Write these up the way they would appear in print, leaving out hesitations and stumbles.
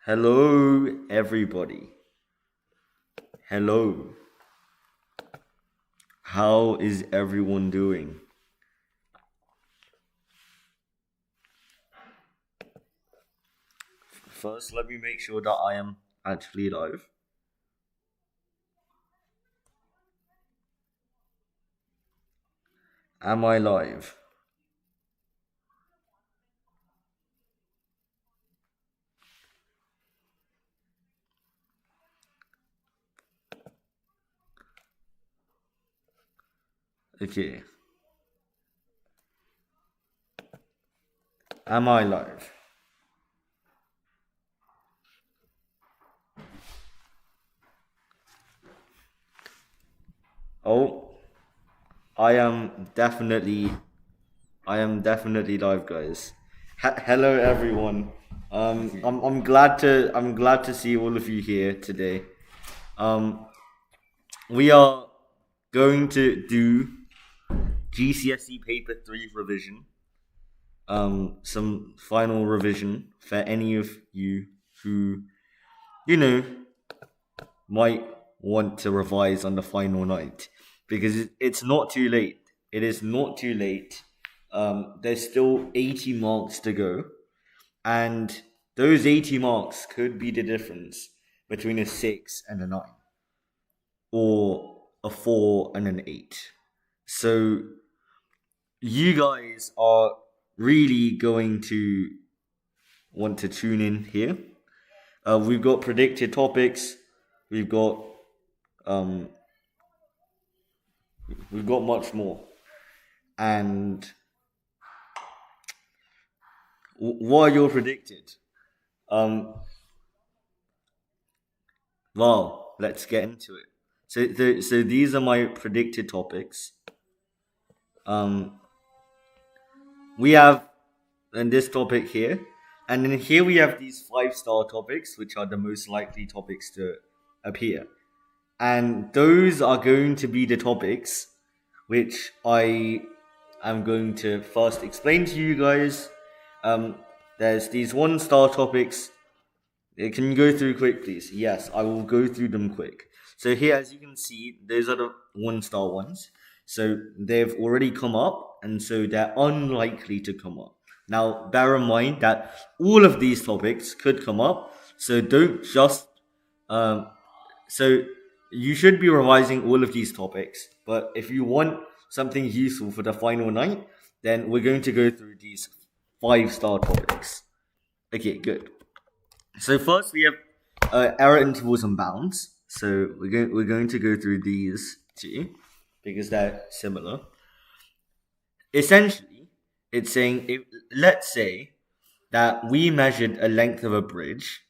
Hello, everybody. Hello. How is everyone doing? First, let me make sure that I am actually live. Am I live? Okay. Am I live? Oh, I am definitely live, guys. Hello, everyone. I'm glad to see all of you here today. We are going to do GCSE Paper 3 revision. Some final revision for any of you who, you know, might want to revise on the final night. Because it's not too late. It is not too late. There's still 80 marks to go. And those 80 marks could be the difference between a 6 and a 9. Or a 4 and an 8. So you guys are really going to want to tune in here. We've got predicted topics. We've got much more. And what are your predicted? Well, let's get into it. So these are my predicted topics. We have in this topic here, and then here we have these 5-star topics, which are the most likely topics to appear. And those are going to be the topics which I am going to first explain to you guys. There's these 1-star topics. Can you go through quick, please? Yes, I will go through them quick. So here, as you can see, those are the 1-star ones. So they've already come up, and so they're unlikely to come up. Now, bear in mind that all of these topics could come up, so don't just... so you should be revising all of these topics, but if you want something useful for the final night, then we're going to go through these 5-star topics. Okay, good. So first we have error intervals and bounds. So we're going to go through these two because they're similar. Essentially, it's saying, let's say that we measured a length of a bridge.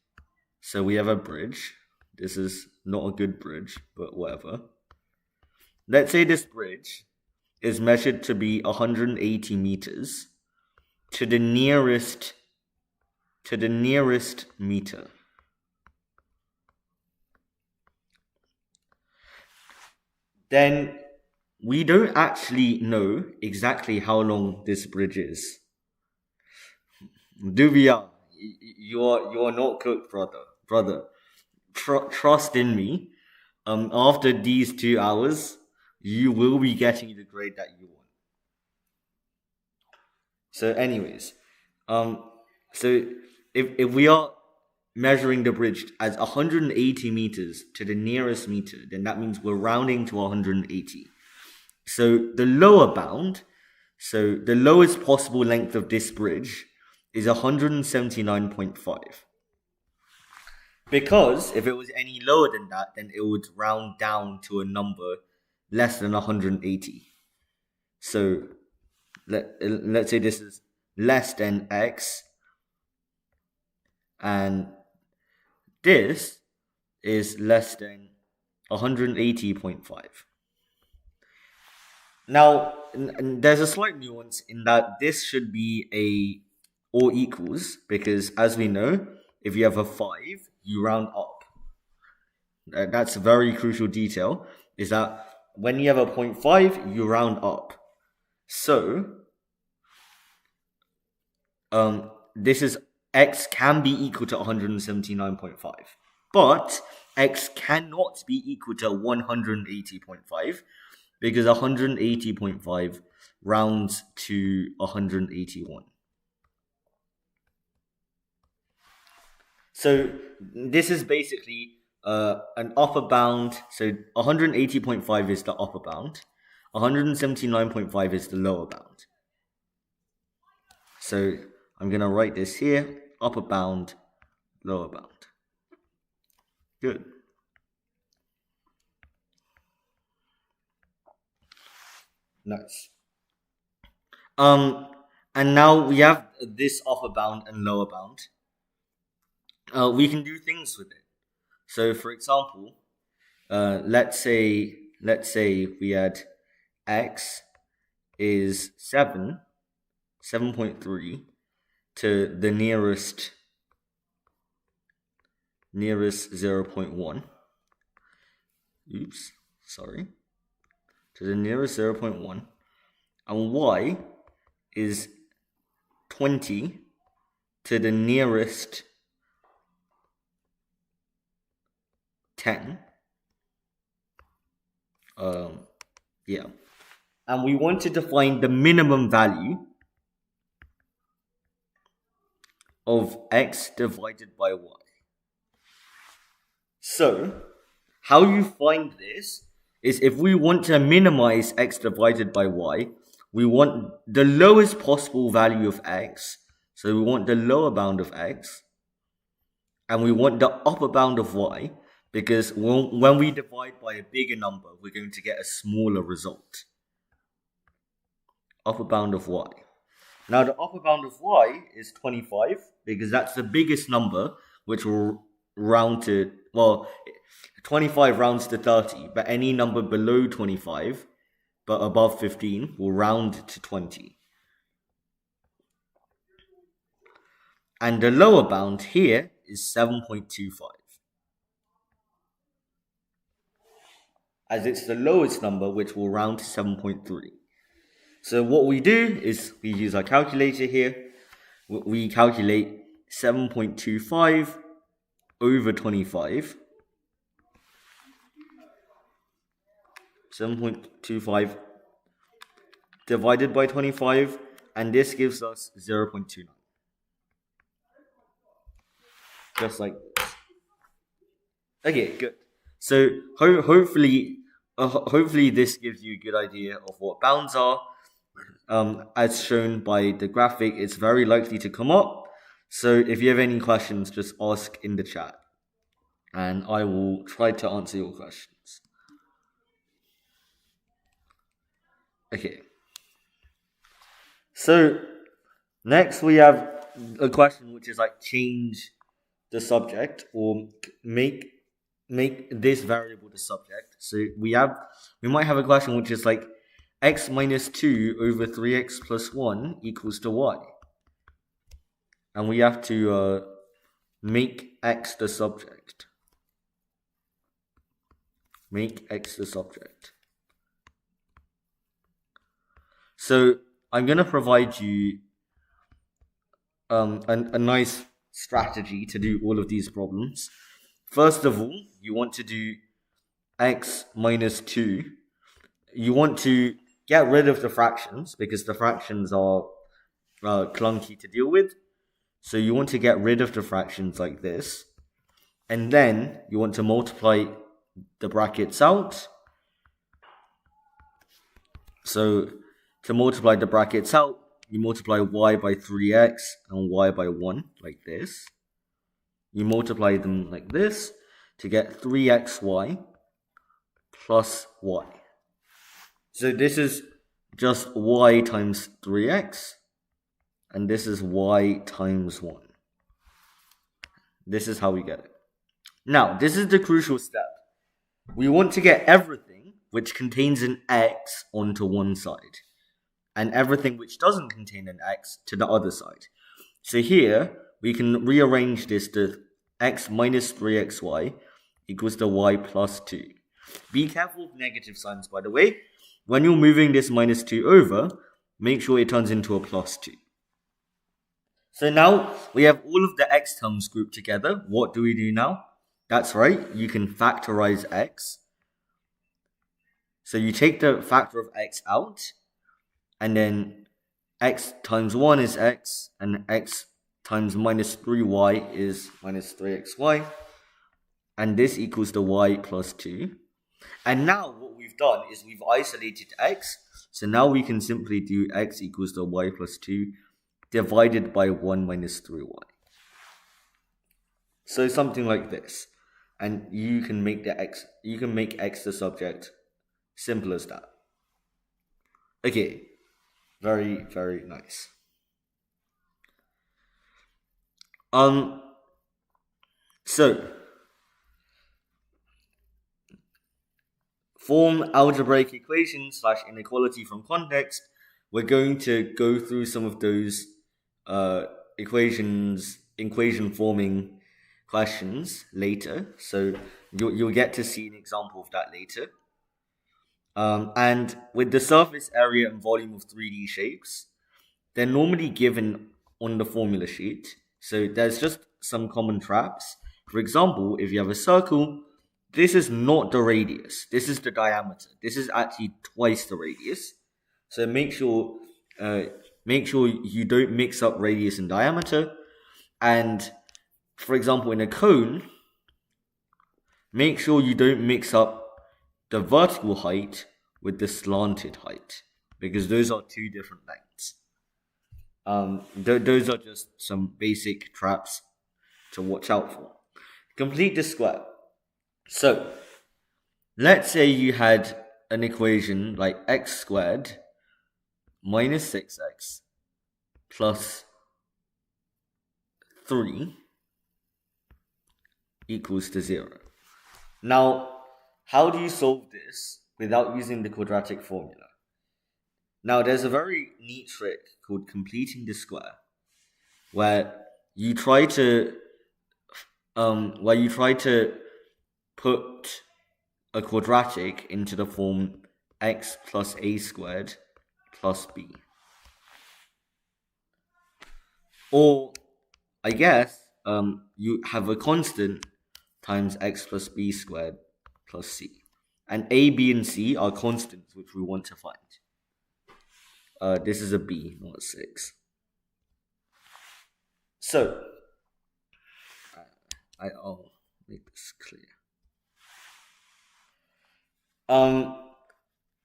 So we have a bridge. This is not a good bridge, but whatever. Let's say this bridge is measured to be 180 meters to the nearest meter. Then we don't actually know exactly how long this bridge is. Do we are? You're not cooked, brother. Trust in me. After these 2 hours, you will be getting the grade that you want. So, anyways, so if we are measuring the bridge as 180 meters to the nearest meter, then that means we're rounding to 180. So the lower bound, so the lowest possible length of this bridge is 179.5. Because if it was any lower than that, then it would round down to a number less than 180. So let's say this is less than x, and this is less than 180.5. Now, there's a slight nuance in that this should be a or equals, because as we know, if you have a 5, you round up. That's a very crucial detail, is that when you have a 0.5, you round up. So, this is x can be equal to 179.5. But x cannot be equal to 180.5 because 180.5 rounds to 181. So this is basically an upper bound. So 180.5 is the upper bound. 179.5 is the lower bound. So I'm going to write this here. Upper bound, lower bound. Good. Nice. And now we have this upper bound and lower bound. We can do things with it. So, for example, let's say we had x is 7.3 to the nearest 0.1. Oops, sorry. To the nearest 0.1, and y is 20 to the nearest 10. Yeah. And we wanted to find the minimum value of x divided by y. So, how you find this is if we want to minimize x divided by y, we want the lowest possible value of x. So we want the lower bound of x. And we want the upper bound of y, because when we divide by a bigger number, we're going to get a smaller result. Upper bound of y. Now the upper bound of y is 25, because that's the biggest number, which will round to, well, 25 rounds to 30, but any number below 25, but above 15, will round to 20. And the lower bound here is 7.25. As it's the lowest number, which will round to 7.3. So what we do is we use our calculator here. We calculate 7.25 over 25. 7.25 divided by 25, and this gives us 0.29. Just like this. Okay, good. So hopefully this gives you a good idea of what bounds are. As shown by the graphic, it's very likely to come up. So if you have any questions, just ask in the chat, and I will try to answer your questions. Okay. So next we have a question which is like change the subject or make this variable the subject. So we might have a question which is like x minus 2 over 3x plus 1 equals to y. And we have to make x the subject. Make x the subject. So I'm going to provide you a nice strategy to do all of these problems. First of all, you want to do x minus 2. You want to get rid of the fractions because the fractions are clunky to deal with. So you want to get rid of the fractions like this. And then you want to multiply the brackets out. So to multiply the brackets out, you multiply y by 3x and y by 1 like this. You multiply them like this to get 3xy plus y. So this is just y times 3x, and this is y times 1. This is how we get it. Now, this is the crucial step. We want to get everything which contains an x onto one side, and everything which doesn't contain an x to the other side. So here, we can rearrange this to x minus 3xy equals to y plus 2. Be careful of negative signs, by the way. When you're moving this minus 2 over, make sure it turns into a plus 2. So now we have all of the x terms grouped together. What do we do now? That's right, you can factorize x. So you take the factor of x out, and then x times 1 is x, and x times minus 3y is minus 3xy, and this equals the y plus 2. And now what we've done is we've isolated x, so now we can simply do x equals the y plus 2 divided by 1 minus 3y. So something like this. And you can make x the subject. Simple as that. Okay. Very, very nice. So form algebraic equation / inequality from context. We're going to go through some of those equation forming questions later. So you'll get to see an example of that later. And with the surface area and volume of 3D shapes, they're normally given on the formula sheet. So there's just some common traps. For example, if you have a circle, this is not the radius. This is the diameter. This is actually twice the radius. So make sure you don't mix up radius and diameter. And for example, in a cone, make sure you don't mix up the vertical height with the slanted height, because those are two different lengths. Those are just some basic traps to watch out for. Complete the square. So let's say you had an equation like x squared minus 6x plus 3 equals to 0. Now, how do you solve this without using the quadratic formula? Now, there's a very neat trick called completing the square, where you try to put a quadratic into the form x plus a squared plus b. Or, I guess, you have a constant times x plus b squared plus c. And a, b, and c are constants which we want to find. This is a b, not a 6. So, I'll make this clear.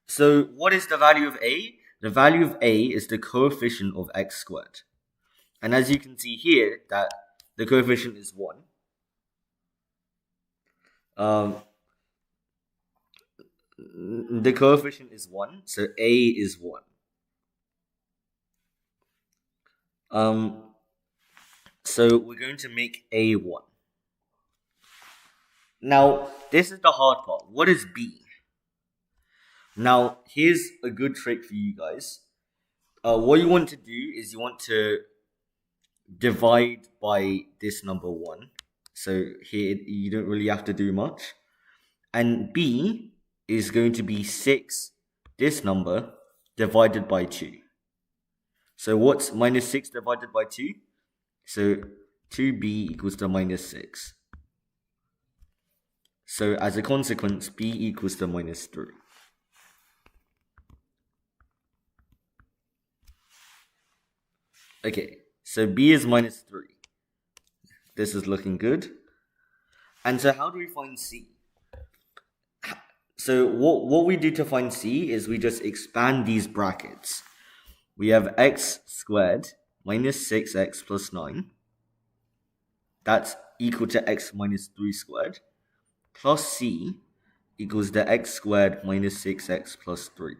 So what is the value of a? The value of a is the coefficient of x squared. And as you can see here, that the coefficient is 1. The coefficient is 1, so a is 1. So we're going to make a 1. Now, this is the hard part. What is b? Now, here's a good trick for you guys. What you want to do is you want to divide by this number 1. So here, you don't really have to do much. And b is going to be 6, this number, divided by 2. So what's minus 6 divided by 2? So 2b equals to minus 6. So as a consequence, b equals to minus 3. Okay, so b is minus 3. This is looking good. And so how do we find c? So what we do to find c is we just expand these brackets. We have x squared minus 6x plus 9. That's equal to x minus 3 squared. Plus c equals the x squared minus 6x plus 3.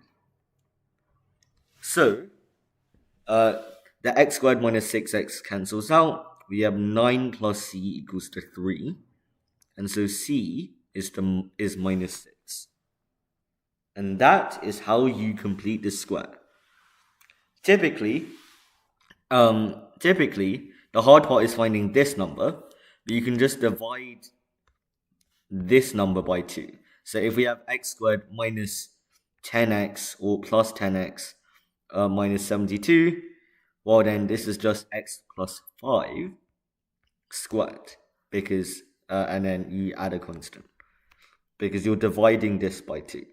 So, the x squared minus 6x cancels out. We have 9 plus c equals to 3. And so c is minus 6. And that is how you complete the square. Typically, the hard part is finding this number, but you can just divide this number by 2. So if we have x squared minus 10x or plus 10x minus 72, well then this is just x plus 5 squared, because and then you add a constant because you're dividing this by 2.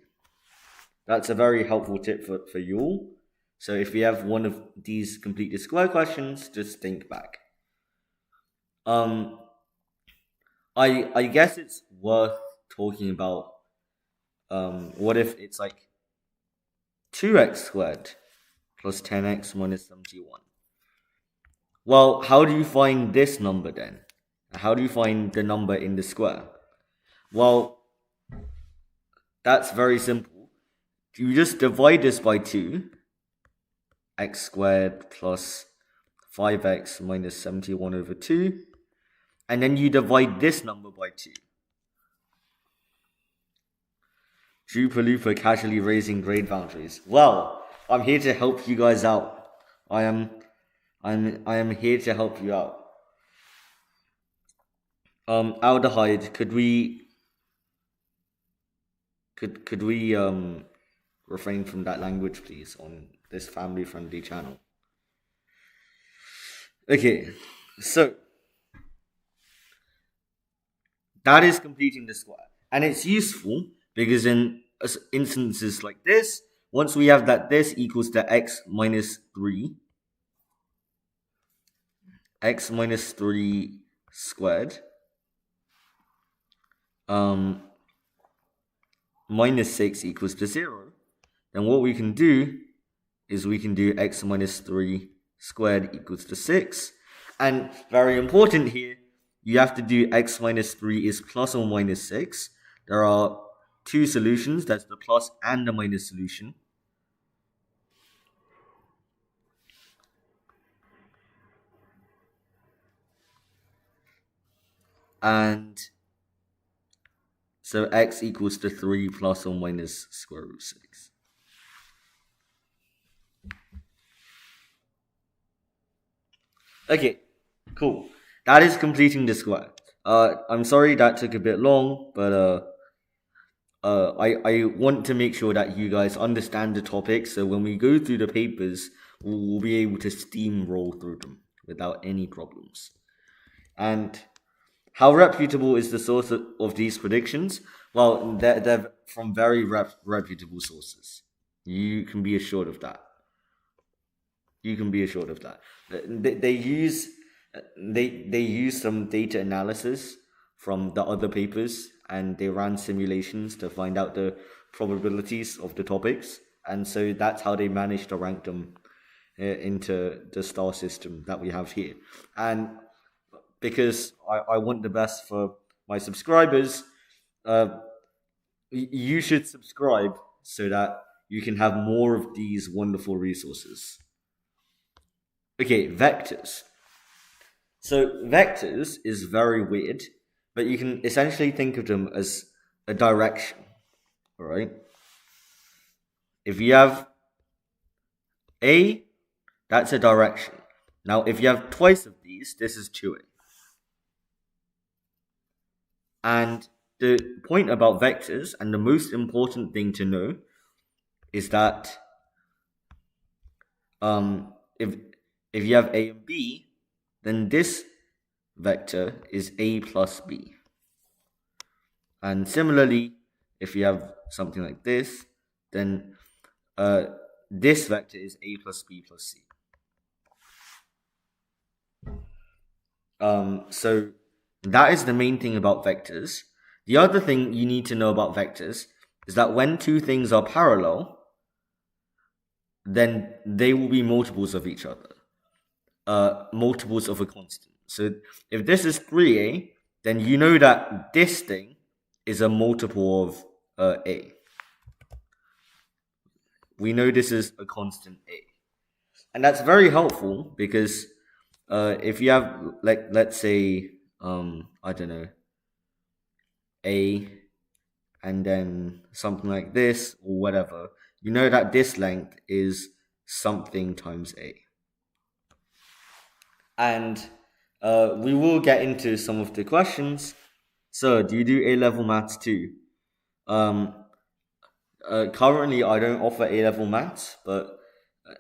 That's a very helpful tip for you all. So if you have one of these completed square questions, just think back. I guess it's worth talking about what if it's like 2x squared plus 10x minus 71. Well, how do you find this number then? How do you find the number in the square? Well, that's very simple. You just divide this by 2, x squared plus 5x minus 71 over 2, and then you divide this number by 2. Drooper Looper casually raising grade boundaries. Well, I'm here to help you guys out. I am here to help you out. Aldehyde, could we refrain from that language, please, on this family-friendly channel? Okay, so that is completing the square, and it's useful because in instances like this, once we have that this equals to x minus 3 squared minus 6 equals to 0, then what we can do is we can do x minus 3 squared equals to 6. And very important here, you have to do x minus 3 is plus or minus 6. There are 2 solutions, that's the plus and the minus solution. And so x equals to 3 plus or minus square root 6. Okay, cool. That is completing the square. I'm sorry that took a bit long, but I want to make sure that you guys understand the topic, so when we go through the papers, we'll be able to steamroll through them without any problems. And how reputable is the source of these predictions? Well, they're from very reputable sources. You can be assured of that. They use some data analysis from the other papers, and they ran simulations to find out the probabilities of the topics, and so that's how they managed to rank them into the star system that we have here. And because I want the best for my subscribers, you should subscribe so that you can have more of these wonderful resources. Okay, vectors. So vectors is very weird, but you can essentially think of them as a direction, all right? If you have A, that's a direction. Now, if you have twice of these, this is 2A. And the point about vectors, and the most important thing to know, is that if you have A and B, then this vector is A plus B. And similarly, if you have something like this, then this vector is A plus B plus C. So that is the main thing about vectors. The other thing you need to know about vectors is that when two things are parallel, then they will be multiples of each other. Multiples of a constant. So if this is 3A, then you know that this thing is a multiple of A. We know this is a constant A. And that's very helpful because if you have, like, let's say, I don't know, A and then something like this or whatever, you know that this length is something times A. And we will get into some of the questions. So, do you do A-level maths too? Currently, I don't offer A-level maths, but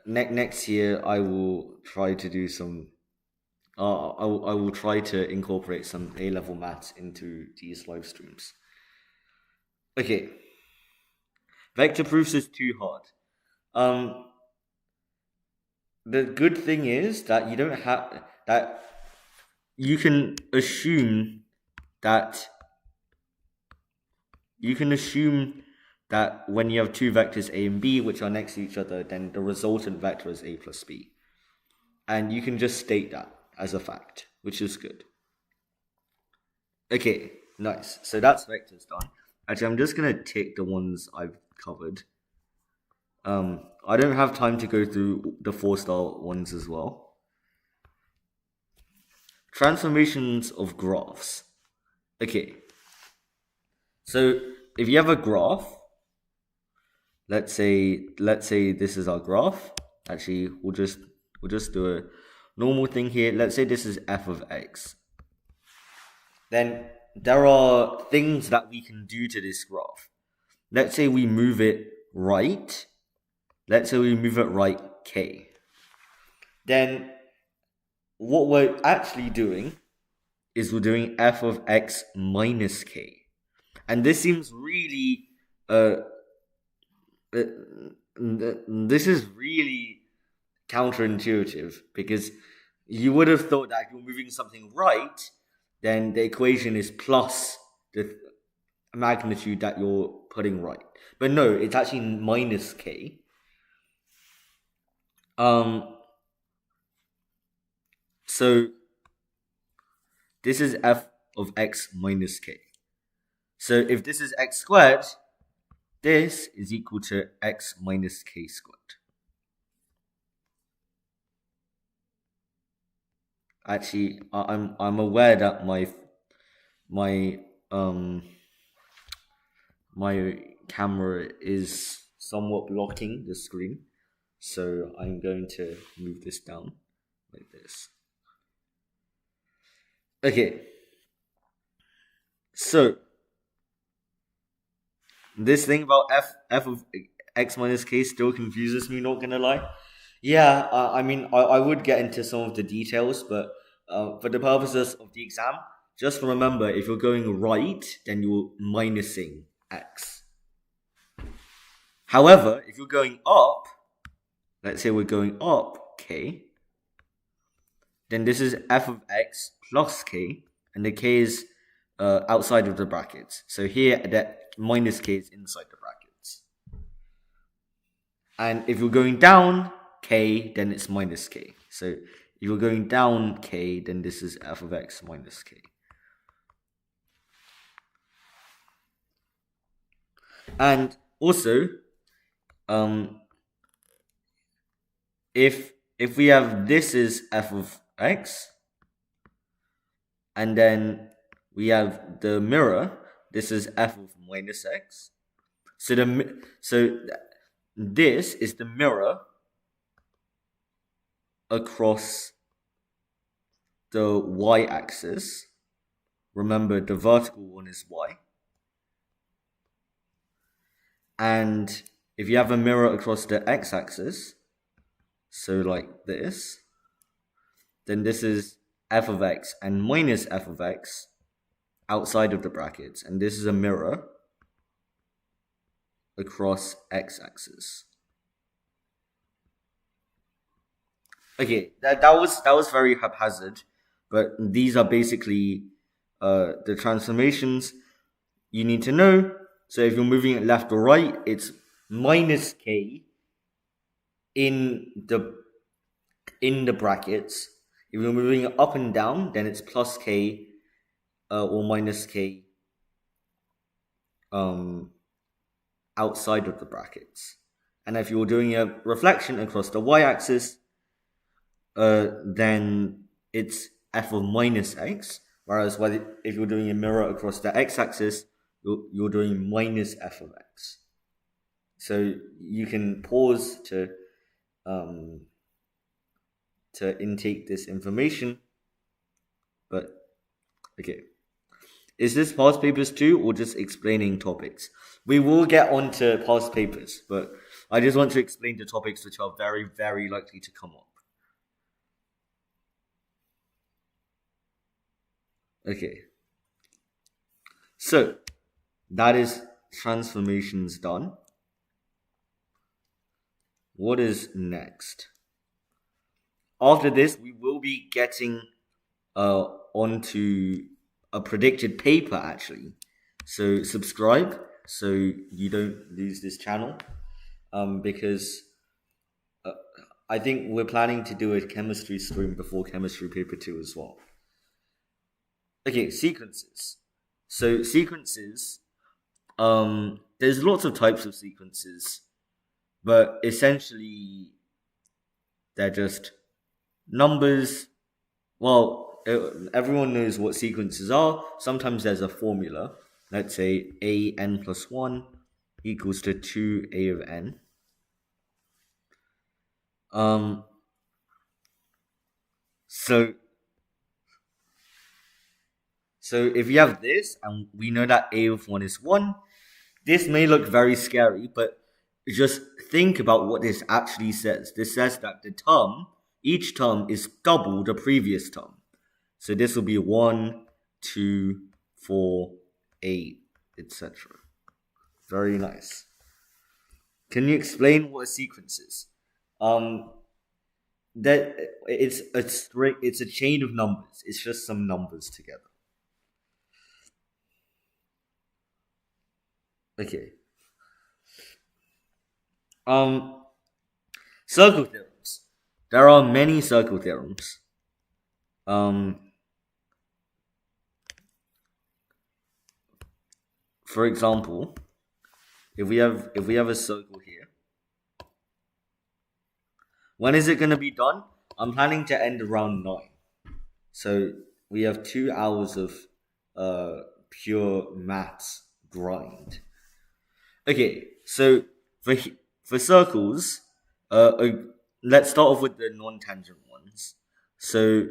next year I will try to do some. I will try to incorporate some A-level maths into these live streams. Okay, vector proofs is too hard. The good thing is that you don't have that. You can assume that when you have two vectors A and B which are next to each other, then the resultant vector is A plus B. And you can just state that as a fact, which is good. Okay, nice. So that's vectors done. Actually, I'm just going to tick the ones I've covered. I don't have time to go through the 4-star ones as well. Transformations of graphs. Okay. So if you have a graph, let's say this is our graph. Actually, we'll just do a normal thing here. Let's say this is f of x. Then there are things that we can do to this graph. Let's say we move it right. Let's say we move it right k. Then what we're actually doing is we're doing f of x minus k. And this seems really this is really counterintuitive, because you would have thought that if you're moving something right, then the equation is plus the magnitude that you're putting right. But no, it's actually minus k. So this is f of x minus k. So if this is x squared, this is equal to x minus k squared. Actually, I'm aware that my camera is somewhat blocking the screen, so I'm going to move this down like this. Okay, so this thing about f of x minus k still confuses me, not gonna lie. Yeah, I mean, I would get into some of the details, but for the purposes of the exam, just remember, if you're going right, then you're minusing x. However, if you're going up, let's say we're going up k, then this is f of x plus k, and the k is outside of the brackets. So here, that minus k is inside the brackets. And if you're going down k, then it's minus k. So if you're going down k, then this is f of x minus k. And also, if we have this is f of x, and then we have the mirror, this is f of minus x. So this is the mirror across the y-axis. Remember, the vertical one is y. And if you have a mirror across the x-axis, so like this, then this is f of x and minus f of x outside of the brackets. And this is a mirror across x-axis. Okay, that was very haphazard, but these are basically the transformations you need to know. So if you're moving it left or right, it's minus k in the brackets. If you're moving it up and down, then it's plus k or minus k outside of the brackets. And if you're doing a reflection across the y-axis, then it's f of minus x. Whereas if you're doing a mirror across the x-axis, you're doing minus f of x. So you can pause to intake this information. But okay, is this past papers too, or just explaining topics? We will get on to past papers, but I just want to explain the topics which are very, very likely to come up. Okay. So, that is transformations done. What is next? After this, we will be getting onto a predicted paper actually. So subscribe so you don't lose this channel. Because I think we're planning to do a chemistry stream before chemistry paper 2 as well. Okay, sequences. So sequences, there's lots of types of sequences, but essentially they're just numbers. Well, everyone knows what sequences are. Sometimes there's a formula. Let's say a(n plus 1) equals to 2a of n. So if you have this, and we know that a of 1 is 1, this may look very scary, but just think about what this actually says. This says that each term is double the previous term. So this will be 1, 2, 4, 8, etc. Very nice. Can you explain what a sequence is? That it's a chain of numbers. It's just some numbers together. Okay. Circle theorems. There are many circle theorems. For example, if we have a circle here, when is it going to be done? I'm planning to end around 9. So we have 2 hours of pure maths grind. Okay, so for circles, let's start off with the non-tangent ones. So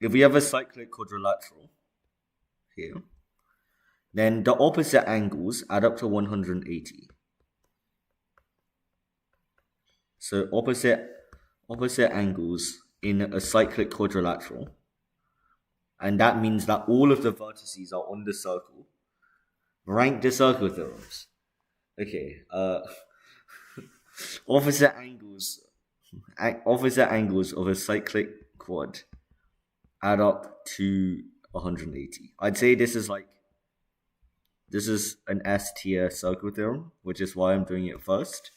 if we have a cyclic quadrilateral here, then the opposite angles add up to 180. So opposite angles in a cyclic quadrilateral, and that means that all of the vertices are on the circle. Rank the circle theorems. Okay, opposite angles of a cyclic quad add up to 180. I'd say this is an S tier circle theorem, which is why I'm doing it first.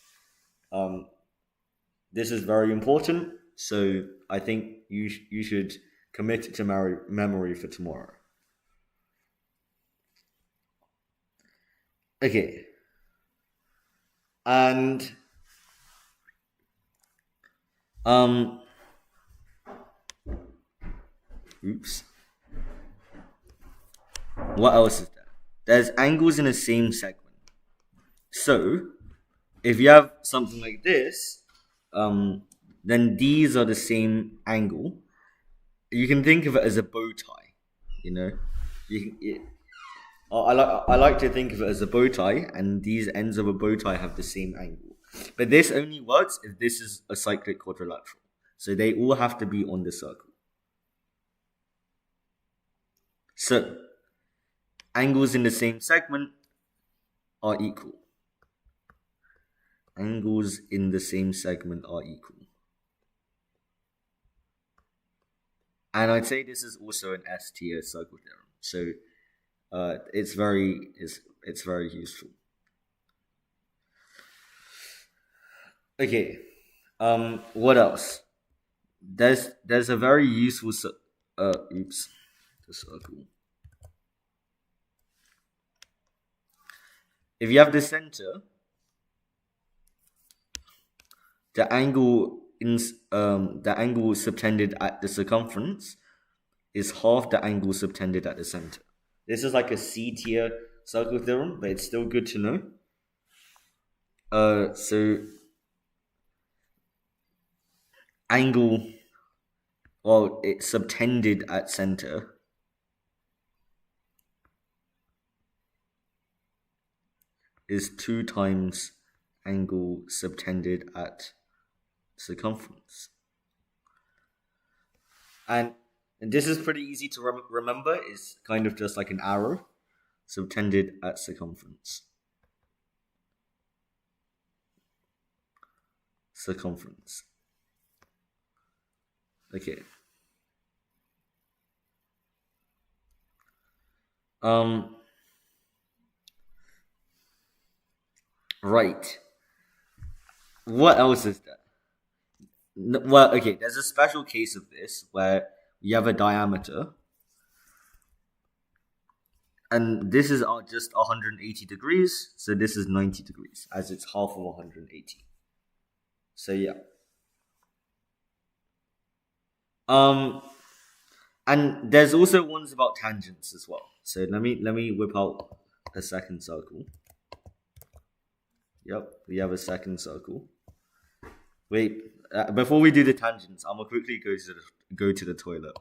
This is very important, so I think you should commit it to memory for tomorrow. Okay. And oops. What else is there? There's angles in the same segment. So if you have something like this, then these are the same angle. You can think of it as a bow tie. I like to think of it as a bow tie, and these ends of a bow tie have the same angle. But this only works if this is a cyclic quadrilateral. So they all have to be on the circle. So angles in the same segment are equal. Angles in the same segment are equal. And I'd say this is also an S tier circle theorem. So it's very useful. Okay. What else? There's a very useful the circle. If you have the center, the angle subtended at the circumference is half the angle subtended at the center. This is like a C tier circle theorem, but it's still good to know. So angle, well, it's subtended at center is 2 times angle subtended at circumference. And this is pretty easy to remember. It's kind of just like an arrow subtended at circumference. Circumference. Okay. Right. What else is there? Well, okay, there's a special case of this where you have a diameter, and this is just 180 degrees, so this is 90 degrees, as it's half of 180. So yeah. And there's also ones about tangents as well. So let me whip out a second circle. Yep, we have a second circle. Wait, before we do the tangents, I'm gonna quickly go to the toilet.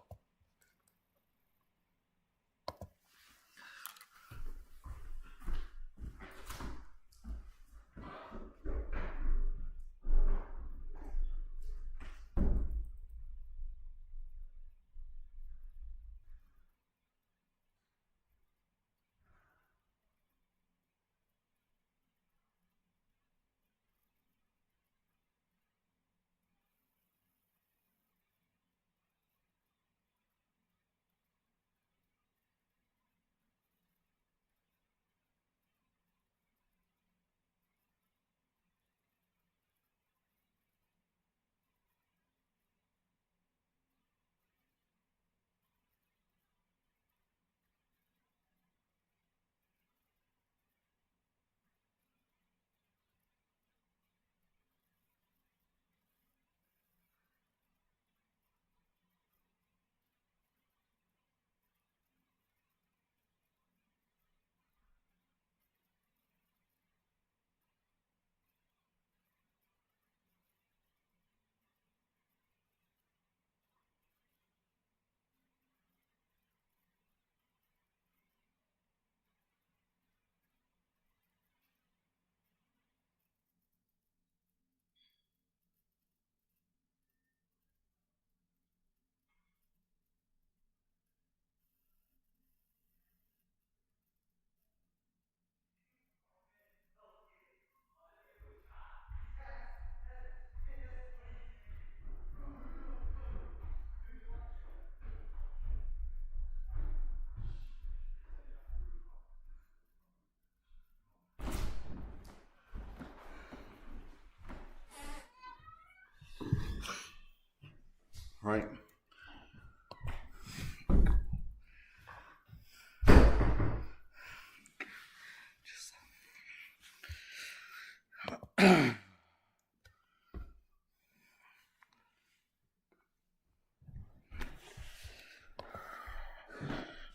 Right.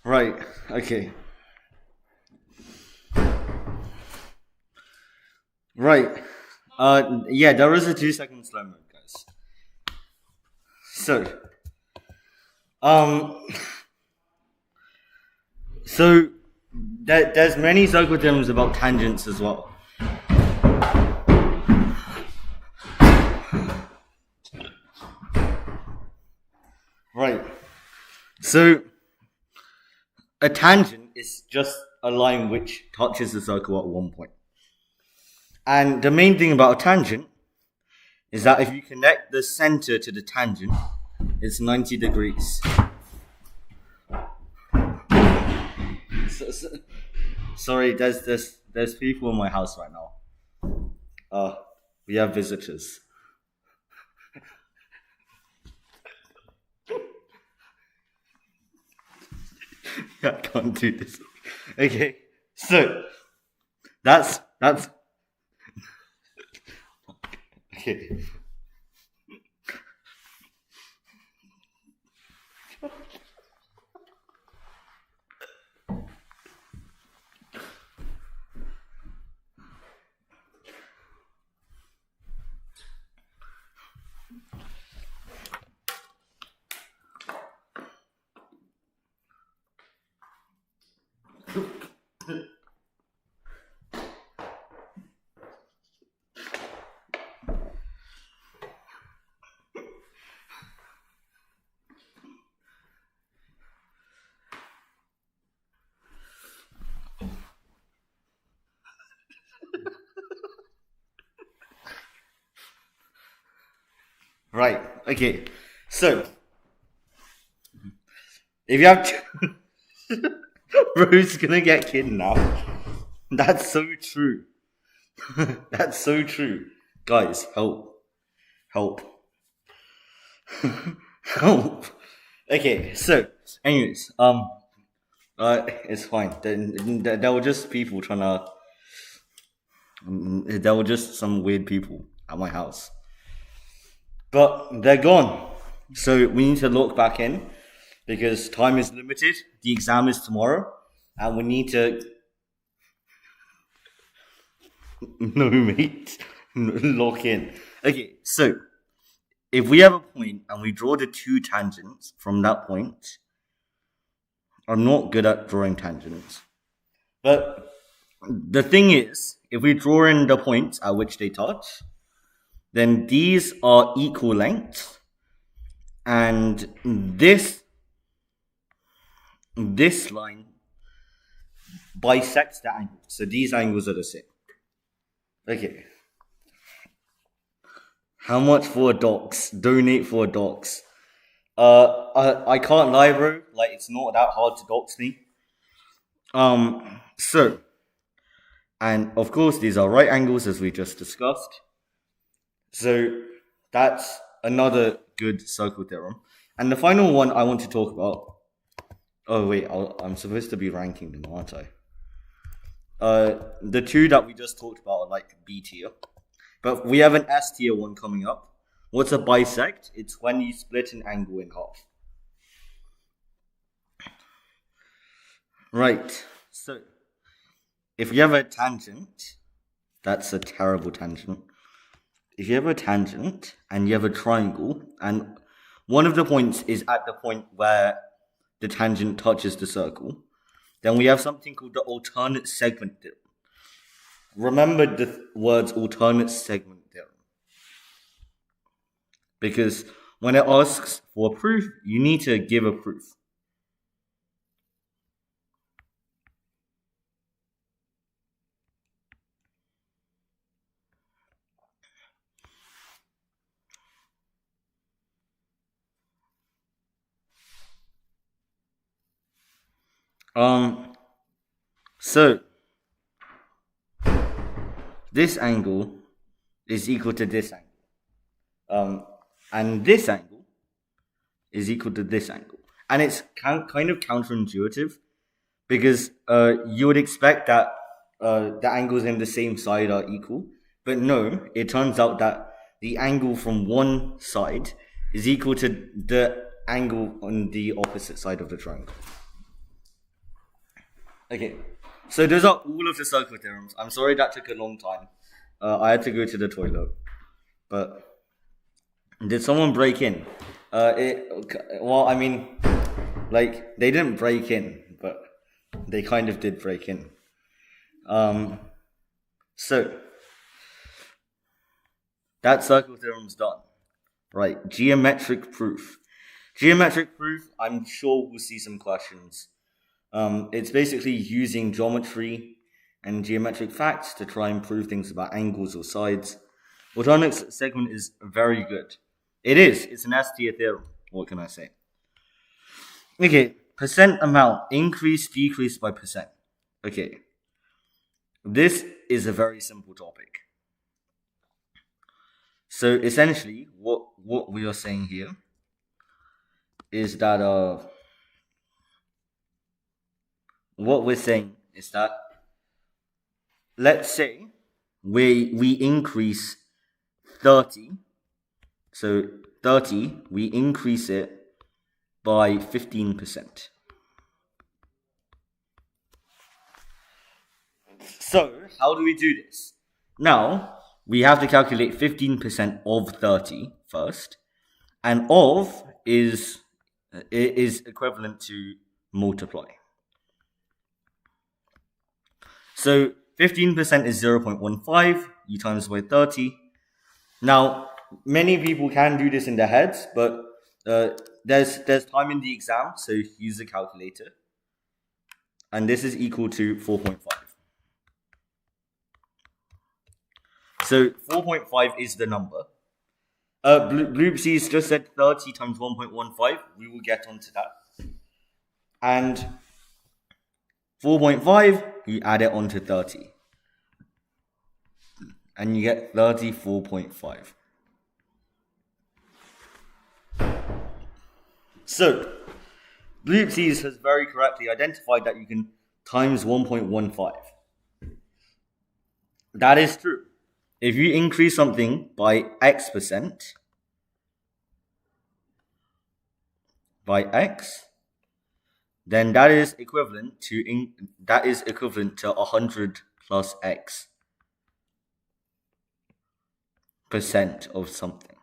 Right. Okay. Right. Yeah, there is a 2 second slow mode, guys. So, um, so there's many circle terms about tangents as well. Right. So, a tangent is just a line which touches the circle at one point. And the main thing about a tangent is that if you connect the center to the tangent, it's 90 degrees. Sorry, there's people in my house right now. We have visitors. I can't do this. Okay, so that's okay. Right. Okay. So if you have Bro's gonna get kidnapped. That's so true. That's so true. Guys, help. Help. Help. Okay, so anyways, it's fine. There were just people trying to there were just some weird people at my house. But they're gone. So we need to look back in because time is limited. The exam is tomorrow, and we need to. No, mate. Lock in. Okay, so if we have a point and we draw the two tangents from that point, I'm not good at drawing tangents. But the thing is, if we draw in the points at which they touch, then these are equal length, and this line bisects the angle. So these angles are the same. Okay. How much for a docs? Donate for a docs. I can't lie, bro. Like, it's not that hard to dox me. So, and of course, these are right angles as we just discussed. So, that's another good circle theorem. And the final one I want to talk about. Oh, wait, I'm supposed to be ranking them, aren't I? The two that we just talked about are like B tier. But we have an S tier one coming up. What's a bisect? It's when you split an angle in half. Right. So, if you have a tangent, that's a terrible tangent. If you have a tangent and you have a triangle, and one of the points is at the point where the tangent touches the circle, then we have something called the alternate segment theorem. Remember the words alternate segment theorem. Because when it asks for a proof, you need to give a proof. So this angle is equal to this angle. And this angle is equal to this angle. And it's kind of counterintuitive because you would expect that the angles in the same side are equal. But no, it turns out that the angle from one side is equal to the angle on the opposite side of the triangle. Okay, so those are all of the circle theorems. I'm sorry that took a long time. I had to go to the toilet. But did someone break in? Well, I mean, like, they didn't break in, but they kind of did break in. So, that circle theorem's done. Right, geometric proof. Geometric proof, I'm sure we'll see some questions. It's basically using geometry and geometric facts to try and prove things about angles or sides. Alternate segment is very good. It is. It's an S tier theorem. What can I say? Okay, percent amount. Increase, decrease by percent. Okay. This is a very simple topic. So essentially, what we are saying here is that what we're saying is that, let's say we increase 30. So 30, we increase it by 15%. So how do we do this? Now, we have to calculate 15% of 30 first. And of is equivalent to multiply. So 15% is 0.15, you times by 30. Now, many people can do this in their heads, but there's time in the exam, so use a calculator. And this is equal to 4.5. So 4.5 is the number. Bloopsies just said 30 times 1.15. We will get onto that. And 4.5, you add it onto 30. And you get 34.5. So, Bloopsies has very correctly identified that you can times 1.15. That is true. If you increase something by X percent, by X, then that is equivalent to 100 plus X percent of something.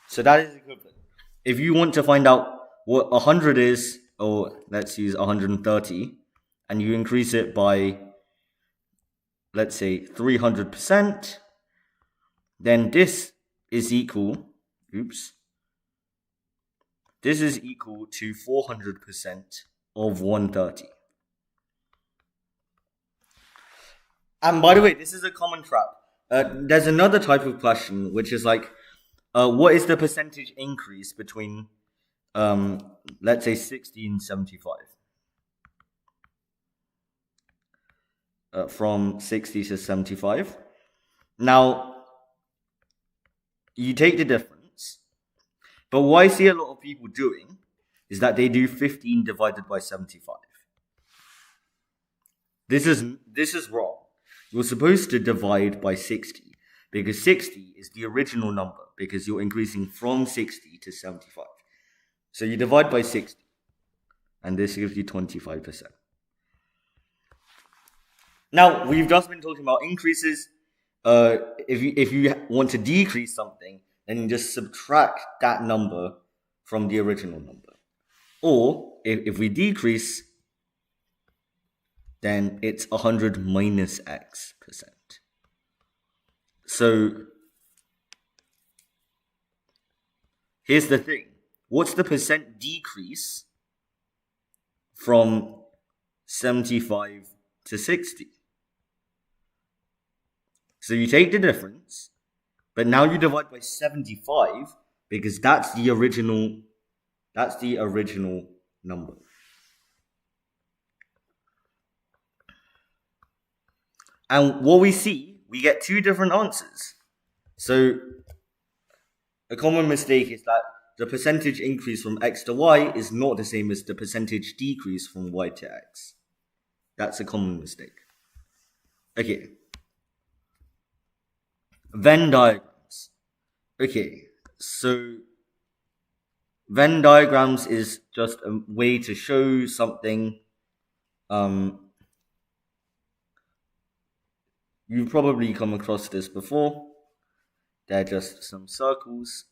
So that is equivalent. If you want to find out what 100 is, or let's use 130, and you increase it by, let's say, 300%, then this is equal, this is equal to 400% of 130. And by the way, this is a common trap. There's another type of question, which is like, what is the percentage increase between, let's say, 60 and 75? From 60 to 75. Now, you take the difference. But what I see a lot of people doing is that they do 15 divided by 75. This is wrong. You're supposed to divide by 60, because 60 is the original number, because you're increasing from 60 to 75. So you divide by 60, and this gives you 25%. Now, we've just been talking about increases. If you want to decrease something, then you just subtract that number from the original number. Or, if we decrease, then it's 100 minus X percent. So, here's the thing. What's the percent decrease from 75 to 60? So you take the difference, but now you divide by 75, because that's the original number. And what we see, we get two different answers. So a common mistake is that the percentage increase from X to Y is not the same as the percentage decrease from Y to X. That's a common mistake. Okay. Venn diagrams. Okay, so Venn diagrams is just a way to show something. You've probably come across this before. They're just some circles.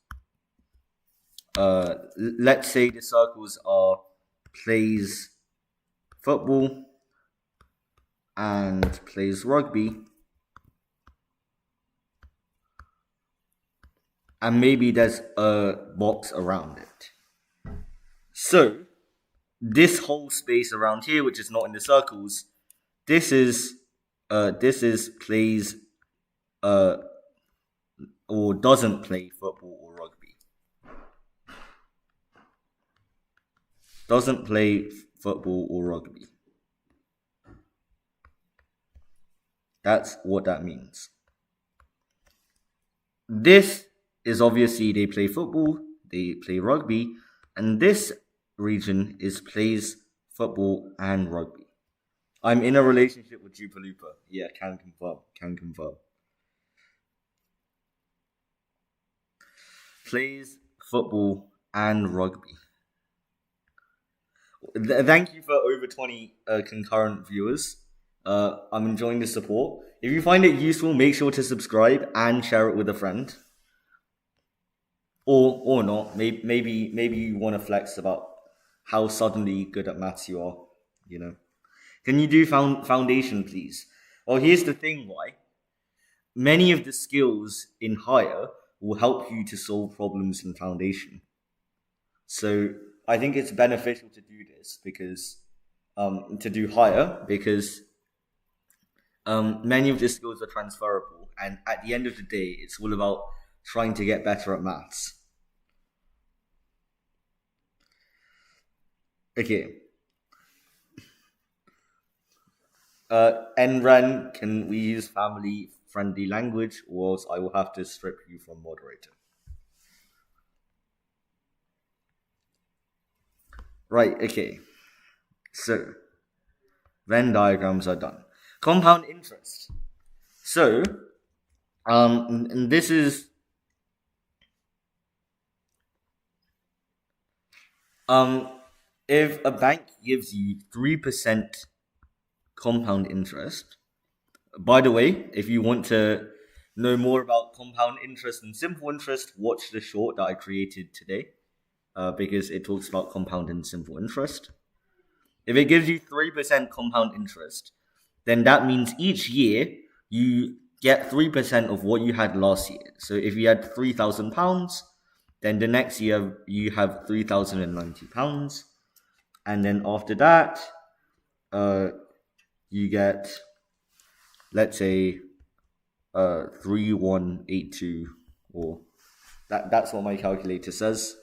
Let's say the circles are plays football and plays rugby. And maybe there's a box around it. So, this whole space around here, which is not in the circles, this is plays or doesn't play football or rugby. Doesn't play football or rugby. That's what that means. This is obviously they play football, they play rugby, and this region is plays football and rugby. I'm in a relationship with Jupalupa. Yeah, can confirm. Plays football and rugby. Thank you for over 20 concurrent viewers. I'm enjoying the support. If you find it useful, make sure to subscribe and share it with a friend. Or not. Maybe you want to flex about how suddenly good at maths you are. You know. Can you do foundation, please? Well, here's the thing why. Many of the skills in higher will help you to solve problems in foundation. So I think it's beneficial to do this because to do higher because many of the skills are transferable, and at the end of the day, it's all about trying to get better at maths. Okay. Enran, can we use family-friendly language, or else I will have to strip you from moderator? Right, okay. So, Venn diagrams are done. Compound interest. So, and this is if a bank gives you 3% compound interest. By the way, if you want to know more about compound interest and simple interest, watch the short that I created today, because it talks about compound and simple interest. If it gives you 3% compound interest, then that means each year you get 3% of what you had last year. So if you had £3,000, then the next year you have £3,090. And then after that, you get, let's say, 3182, or that's what my calculator says.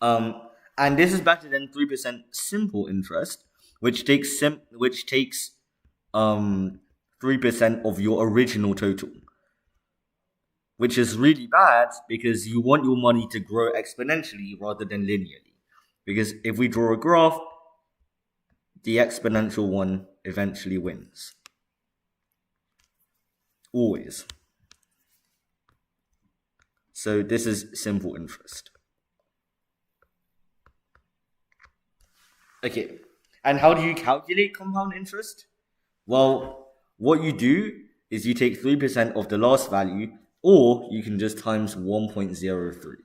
And this is better than 3% simple interest, which takes 3% of your original total, which is really bad because you want your money to grow exponentially rather than linearly. Because if we draw a graph, the exponential one eventually wins. Always. So this is simple interest. Okay, and how do you calculate compound interest? Well, what you do is you take 3% of the last value, or you can just times 1.03.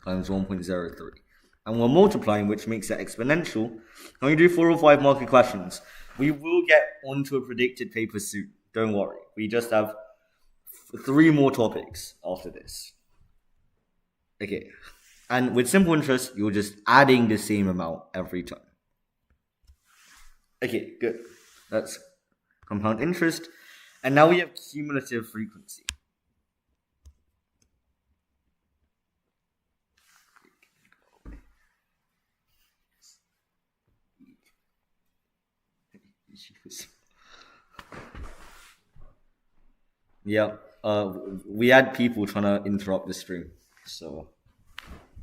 Times 1.03. And we're multiplying, which makes it exponential. When we do 4 or 5 market questions, we will get onto a predicted paper soon. Don't worry. We just have 3 more topics after this. Okay. And with simple interest, you're just adding the same amount every time. Okay, good. That's compound interest. And now we have cumulative frequency. Yeah, we had people trying to interrupt the stream, so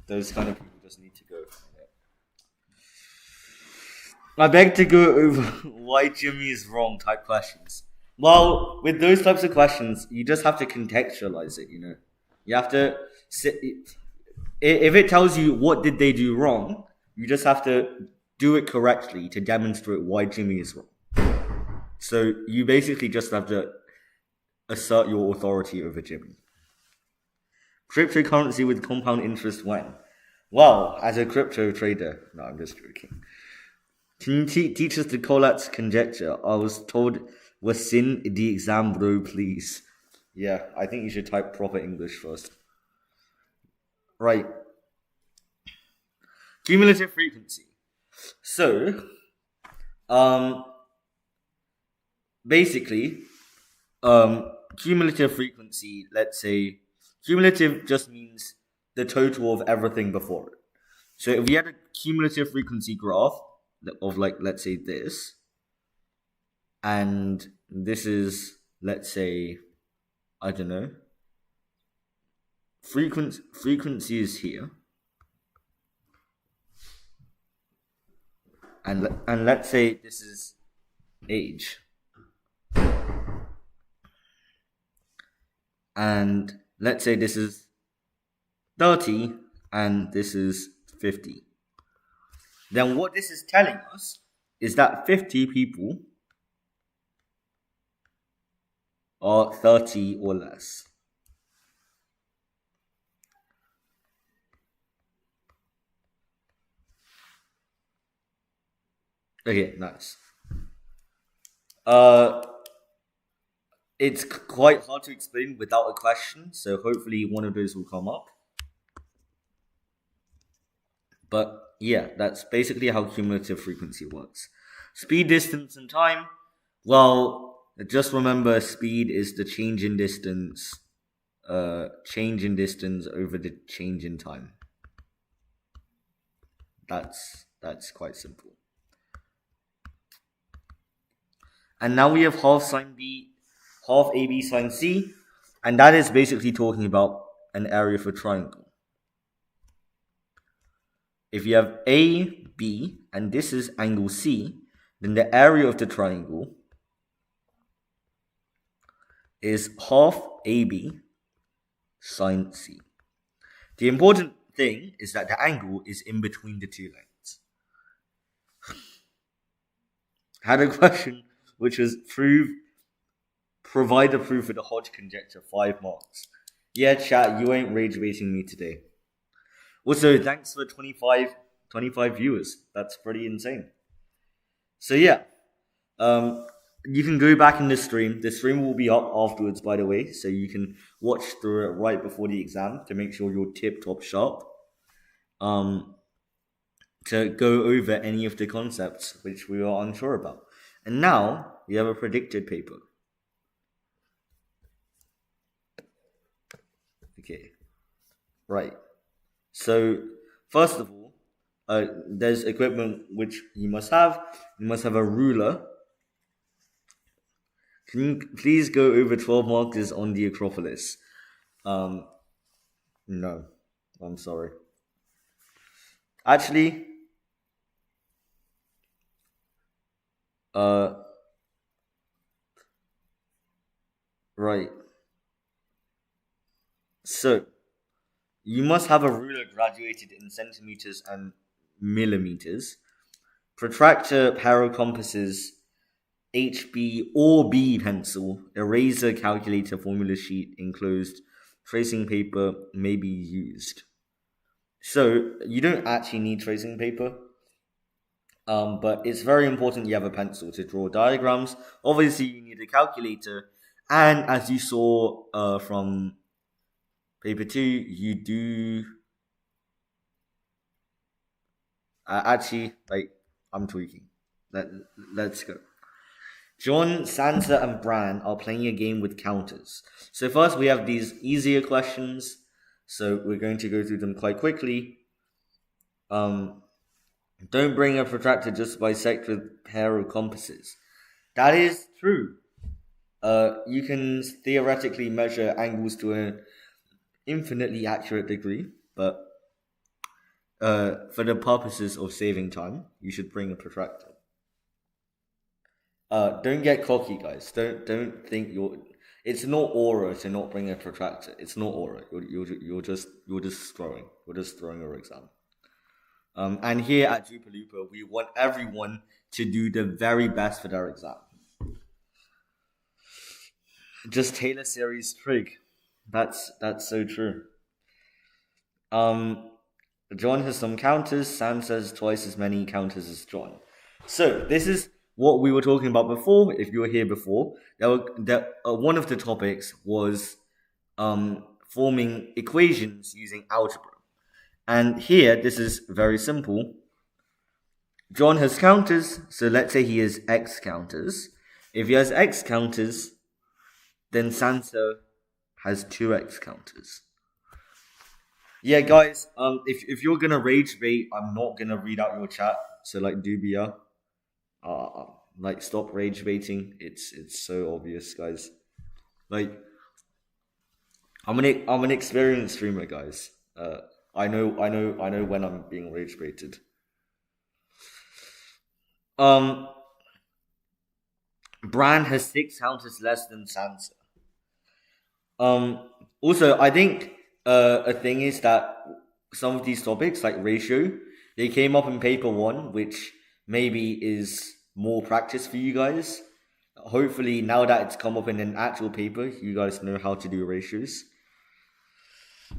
those kind of people just need to go. I beg to go over why Jimmy is wrong type questions. Well, with those types of questions, you just have to contextualize it, you know. You have to if it tells you what did they do wrong, you just have to do it correctly to demonstrate why Jimmy is wrong. So you basically just have to assert your authority over Jimmy. Cryptocurrency with compound interest when? Well, as a crypto trader. No, I'm just joking. Can you teach us the Collat's conjecture? I was told was in the exam, bro, please. Yeah, I think you should type proper English first. Right. Cumulative frequency. So, basically, cumulative frequency, let's say, cumulative just means the total of everything before it. So if we had a cumulative frequency graph of, like, let's say this, and this is, let's say, I don't know, frequency is here, and let's say this is age, and let's say this is 30 and this is 50. Then what this is telling us is that 50 people are 30 or less. Okay, nice. It's quite hard to explain without a question, so hopefully one of those will come up. But yeah, that's basically how cumulative frequency works. Speed, distance, and time. Well, Just remember, speed is the change in distance. Change in distance over the change in time. That's quite simple. And now we have half sine b, half AB sine C, and that is basically talking about an area of a triangle. If you have A, B, and this is angle C, then the area of the triangle is half AB sine C. The important thing is that the angle is in between the two lines. Had a question which was provide a proof for the Hodge conjecture, 5 marks. Yeah, chat, you ain't rage baiting me today. Also, thanks for 25 viewers. That's pretty insane. So yeah, you can go back in the stream. The stream will be up afterwards, by the way, so you can watch through it right before the exam to make sure you're tip-top sharp. To go over any of the concepts which we are unsure about. And now we have a predicted paper. Okay, right. So first of all, there's equipment which you must have. You must have a ruler. Can you please go over 12 markers on the Acropolis? No, I'm sorry. Actually, right. So, you must have a ruler graduated in centimeters and millimeters. Protractor, pair of compasses, HB or B pencil, eraser, calculator, formula sheet enclosed, tracing paper may be used. So, you don't actually need tracing paper. But it's very important you have a pencil to draw diagrams. Obviously, you need a calculator. And as you saw from paper 2, you do... actually, I'm tweaking. Let's go. John, Sansa, and Bran are playing a game with counters. So first we have these easier questions. So we're going to go through them quite quickly. Don't bring a protractor, just bisect with pair of compasses. That is true. You can theoretically measure angles to an infinitely accurate degree, but for the purposes of saving time, you should bring a protractor. Don't get cocky, guys. Don't think you're. It's not aura to not bring a protractor. It's not aura. You're just throwing. You're just throwing your exam. And here at Jupalooper, we want everyone to do the very best for their exam. Just Taylor series trig. That's so true. John has some counters. Sam says twice as many counters as John. So this is what we were talking about before. If you were here before, one of the topics was forming equations using algebra. And here, this is very simple. John has counters, so let's say he has x counters. If he has x counters, then Sansa has 2x counters. Yeah, guys, if you're gonna rage bait, I'm not gonna read out your chat. So Dubia, stop rage baiting. It's so obvious, guys. I'm an experienced streamer, guys. I know when I'm being rage baited. Bran has 6 counters less than Sansa. Also, I think a thing is that some of these topics, like ratio, they came up in paper 1, which maybe is more practice for you guys. Hopefully, now that it's come up in an actual paper, you guys know how to do ratios.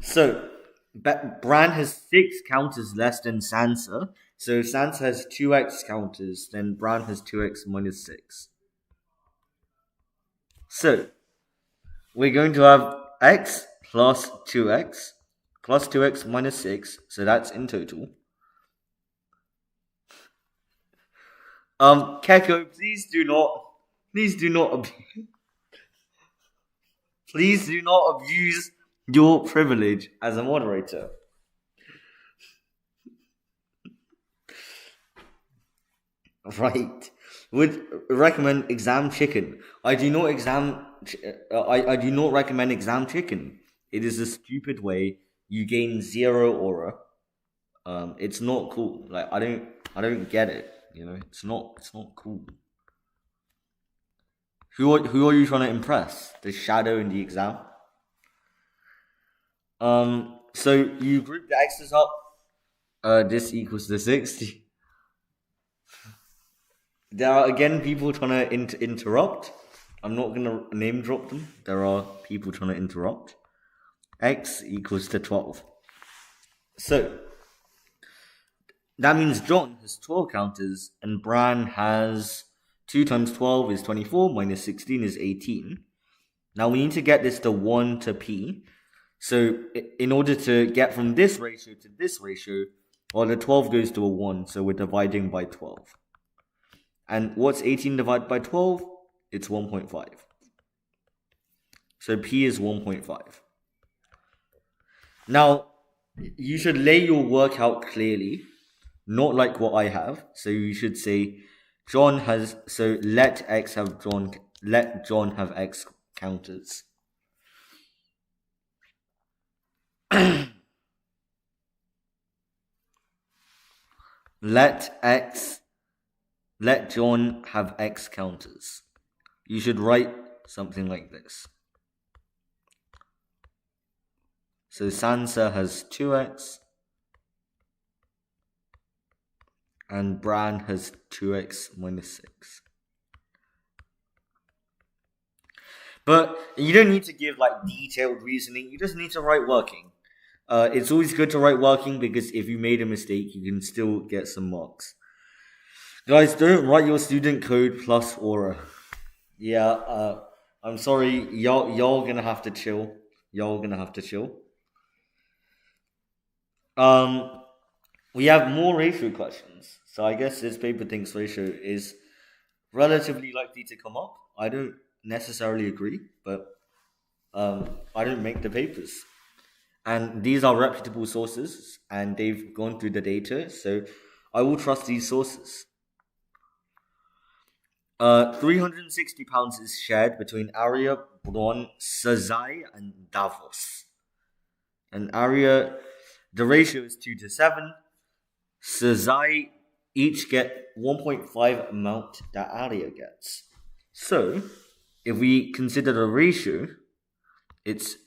So, Bran has 6 counters less than Sansa. So, if Sansa has 2x counters, then Bran has 2x minus 6. So, we're going to have x plus 2x plus 2x minus 6. So, that's in total. Keko, please do not Please do not please do not abuse your privilege as a moderator. Right. Would recommend exam chicken. I do not I do not recommend exam chicken. It is a stupid way. You gain 0 aura. It's not cool. Like I don't get it. You know, it's not cool. Who are you trying to impress? The shadow in the exam. So you group the x's up. This equals the 60. There are again people trying to interrupt. I'm not gonna name drop them. There are people trying to interrupt. X equals to 12. So that means John has 12 counters and Bran has 2 times 12 is 24 minus 16 is 18. Now we need to get this to 1 to P. So in order to get from this ratio to this ratio, well, the 12 goes to a 1, so we're dividing by 12. And what's 18 divided by 12? It's 1.5. So P is 1.5. Now, you should lay your work out clearly, not like what I have. So you should say, let John have X counters. Let John have X counters. You should write something like this. So Sansa has 2x. And Bran has 2x minus 6. But you don't need to give like detailed reasoning. You just need to write working. It's always good to write working because if you made a mistake, you can still get some marks. Guys, don't write your student code plus aura. Yeah, I'm sorry, y'all gonna have to chill. We have more ratio questions. So I guess this paper thinks ratio is relatively likely to come up. I don't necessarily agree, but I don't make the papers. And these are reputable sources, and they've gone through the data, so I will trust these sources. 360 pounds is shared between Arya, Bronn, Sazai, and Davos. And Arya, the ratio is 2 to 7. Sazai each get 1.5 amount that Arya gets. So, if we consider the ratio, it's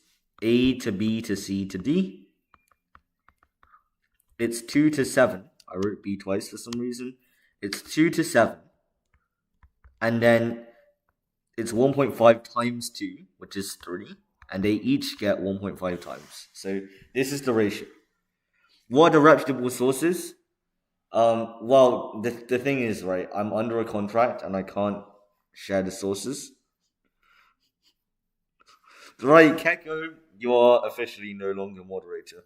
A to B to C to D. It's 2 to 7. I wrote B twice for some reason. It's 2 to 7. And then it's 1.5 times 2, which is 3. And they each get 1.5 times. So this is the ratio. What are the reputable sources? Well, the thing is, right, I'm under a contract and I can't share the sources. Right, Keko, you are officially no longer moderator.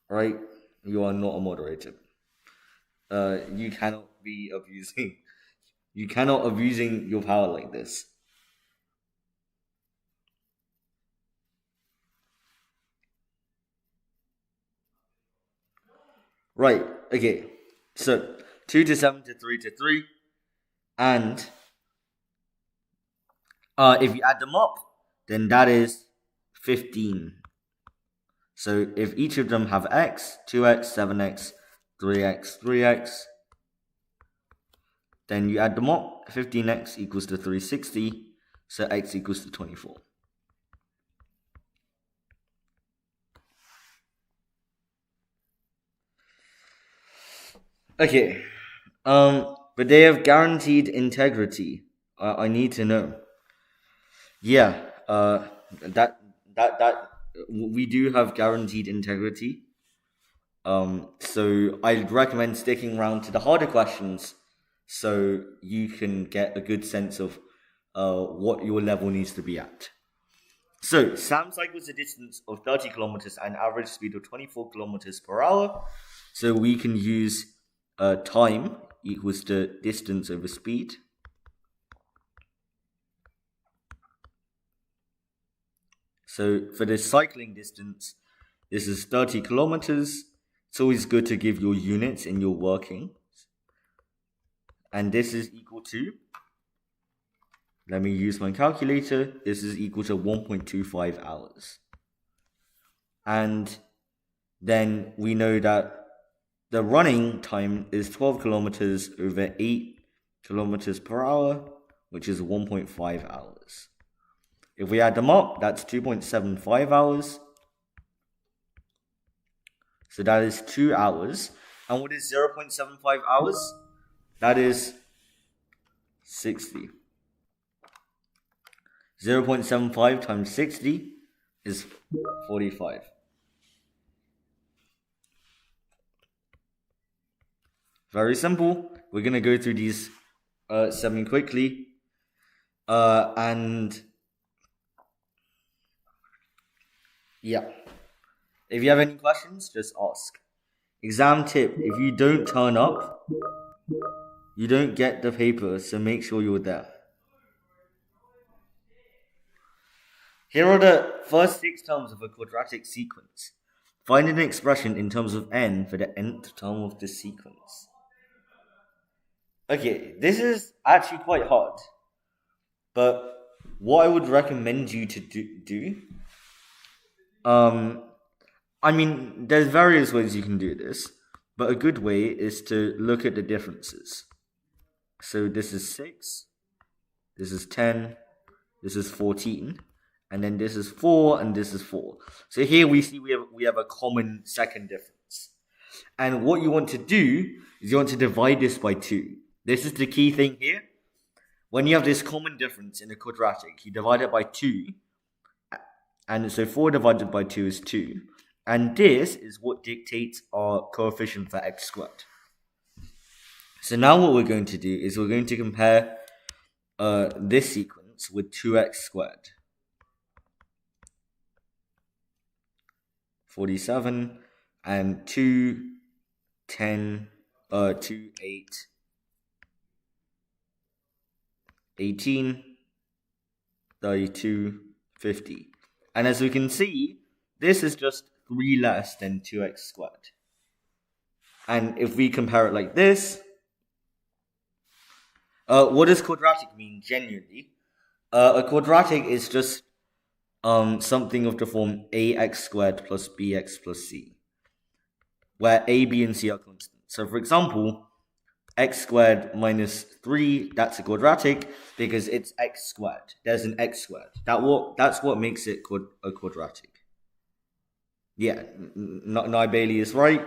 Right? You are not a moderator. You cannot be abusing. You cannot abusing your power like this. Right. Okay. So 2 to 7 to 3 to 3, and if you add them up, then that is 15. So if each of them have x, 2x, 7x, 3x, 3x, then you add them up, 15x equals to 360, so x equals to 24. Okay, but they have guaranteed integrity. I need to know. Yeah, that we do have guaranteed integrity. So I'd recommend sticking around to the harder questions so you can get a good sense of what your level needs to be at. So Sam cycles a distance of 30 kilometers and average speed of 24 kilometers per hour. So we can use time equals the distance over speed. So for the cycling distance, this is 30 kilometers. It's always good to give your units in your working. And this is equal to, let me use my calculator, this is equal to 1.25 hours. And then we know that the running time is 12 kilometers over 8 kilometers per hour, which is 1.5 hours. If we add them up, that's 2.75 hours. So that is 2 hours. And what is 0.75 hours? That is 60. 0.75 times 60 is 45. Very simple. We're going to go through these 7 quickly. And yeah. If you have any questions, just ask. Exam tip: if you don't turn up, you don't get the paper, so make sure you're there. Here are the first 6 terms of a quadratic sequence. Find an expression in terms of n for the nth term of the sequence. Okay, this is actually quite hard. But what I would recommend you to do I mean, there's various ways you can do this, but a good way is to look at the differences. So this is 6, this is 10, this is 14, and then this is 4, and this is 4. So here we see we have a common second difference. And what you want to do is you want to divide this by 2. This is the key thing here. When you have this common difference in a quadratic, you divide it by 2, and so 4 divided by 2 is 2. And this is what dictates our coefficient for x squared. So now what we're going to do is we're going to compare this sequence with 2x squared. 47 and 2, 10, 2, 8, 18, 32, 50. And as we can see, this is just 3 less than 2x squared. And if we compare it like this, what does quadratic mean genuinely? A quadratic is just something of the form ax squared plus bx plus c, where a, b, and c are constant. So for example, x squared minus 3, that's a quadratic because it's x squared. There's an x squared. That's what makes it a quadratic. Yeah, Nye-Bailey is right.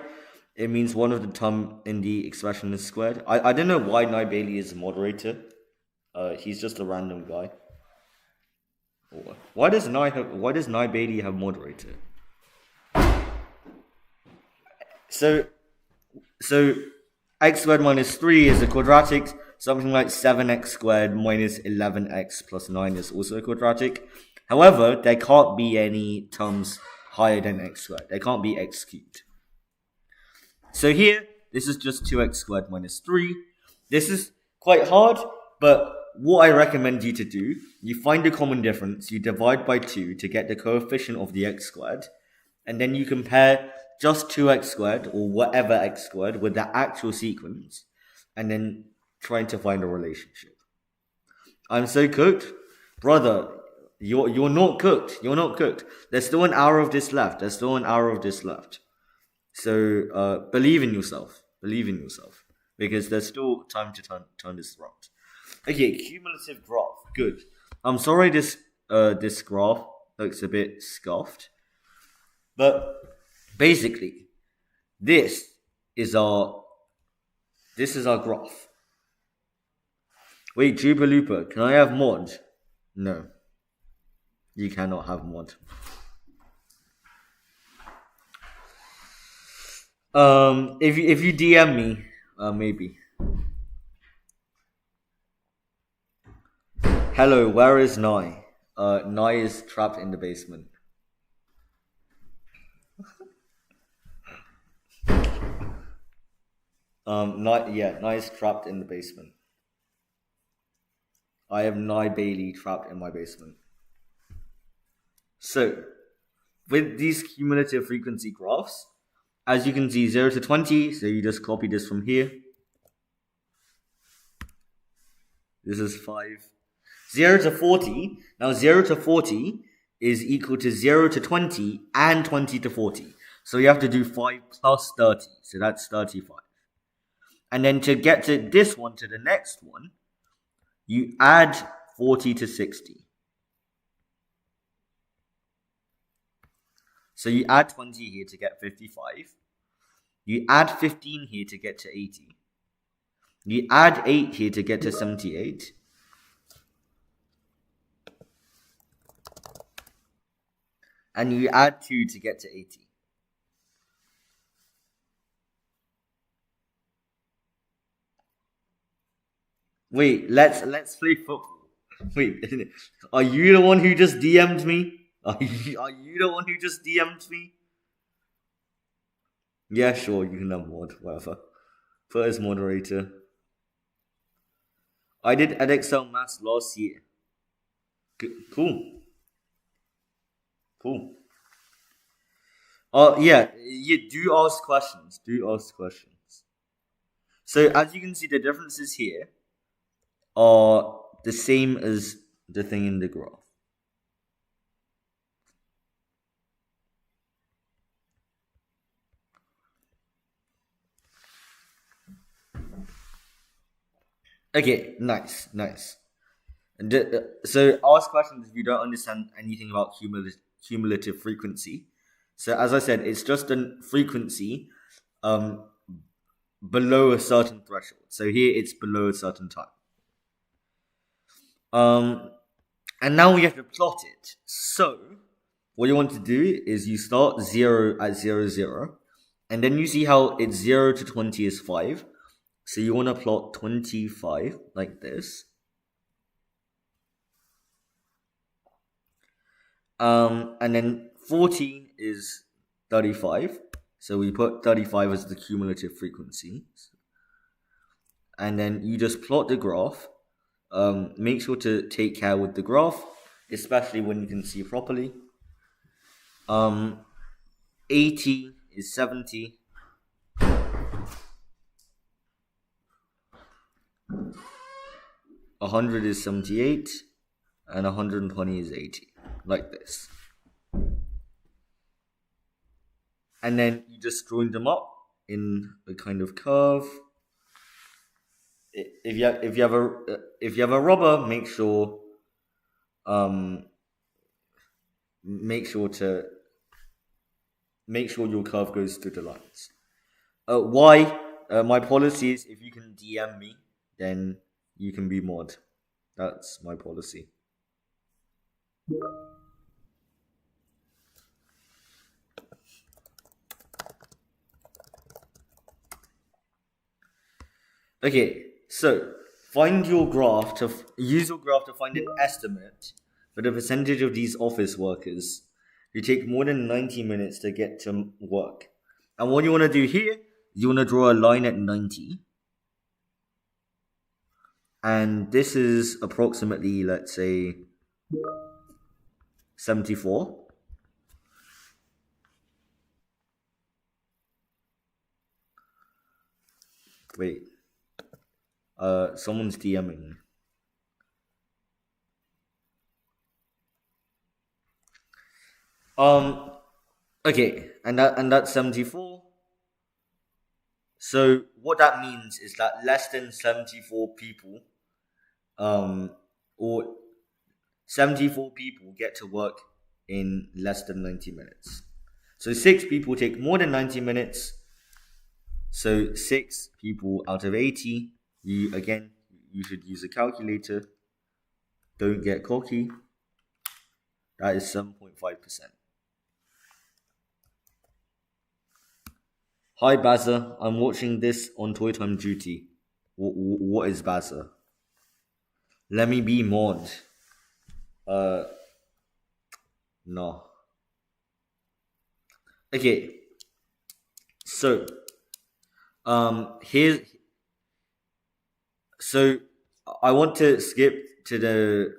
It means one of the term in the expression is squared. I don't know why Nye-Bailey is a moderator. He's just a random guy. Why does Nye-Bailey have moderator? So x squared minus 3 is a quadratic. Something like 7x squared minus 11x plus 9 is also a quadratic. However, there can't be any terms higher than x squared. There can't be x cubed. So here, this is just 2x squared minus 3. This is quite hard, but what I recommend you to do, you find a common difference, you divide by 2 to get the coefficient of the x squared, and then you compare just 2x squared, or whatever x squared, with the actual sequence, and then trying to find a relationship. I'm so cooked. Brother, you're not cooked. You're not cooked. There's still an hour of this left. So believe in yourself. Believe in yourself. Because there's still time to turn this around. Okay, cumulative graph. Good. I'm sorry this graph looks a bit scuffed. But basically, this is our graph. Wait, Juba Looper, can I have mod? No. You cannot have mod. If you DM me, maybe. Hello, where is Nye? Nye is trapped in the basement. Nye's trapped in the basement. I have Nye Bailey trapped in my basement. So, with these cumulative frequency graphs, as you can see, 0 to 20, so you just copy this from here. This is 5. 0 to 40, now 0 to 40 is equal to 0 to 20 and 20 to 40. So you have to do 5 plus 30, so that's 35. And then to get to this one, to the next one, you add 40 to 60. So you add 20 here to get 55. You add 15 here to get to 80. You add 8 here to get to 78. And you add 2 to get to 80. Wait, let's play football. Wait, are you the one who just DM'd me? Are you the one who just DM'd me? Yeah, sure, you can have mod, whatever. Put as moderator. I did Edexcel Maths last year. Cool. Yeah, you do ask questions. So as you can see, the differences here are the same as the thing in the graph. Okay, nice. So ask questions if you don't understand anything about cumulative frequency. So as I said, it's just a frequency below a certain threshold. So here it's below a certain time. And now we have to plot it. So what you want to do is you start 0 at 0, 0. And then you see how it's 0 to 20 is 5. So you want to plot 25 like this. And then 40 is 35. So we put 35 as the cumulative frequency. And then you just plot the graph. Make sure to take care with the graph, especially when you can see properly. 80 is 70. 100 is 78. And 120 is 80. Like this. And then you just join them up in a kind of curve. If you have a rubber, make sure your curve goes through the lines. My policy is if you can DM me, then you can be mod. That's my policy. Okay, so use your graph to find an estimate for the percentage of these office workers who take more than 90 minutes to get to work. And what you want to do here, you want to draw a line at 90. And this is approximately, let's say, 74. Wait. Someone's DMing. Okay, and that's 74. So what that means is that less than 74 people, or 74 people get to work in less than 90 minutes. So 6 people take more than 90 minutes. So 6 people out of 80. You should use a calculator. Don't get cocky. That is 7.5%. Hi Bazza, I'm watching this on Toy Time Duty. What is Bazza? Let me be mod. No. Okay. So, Here's so I want to skip to the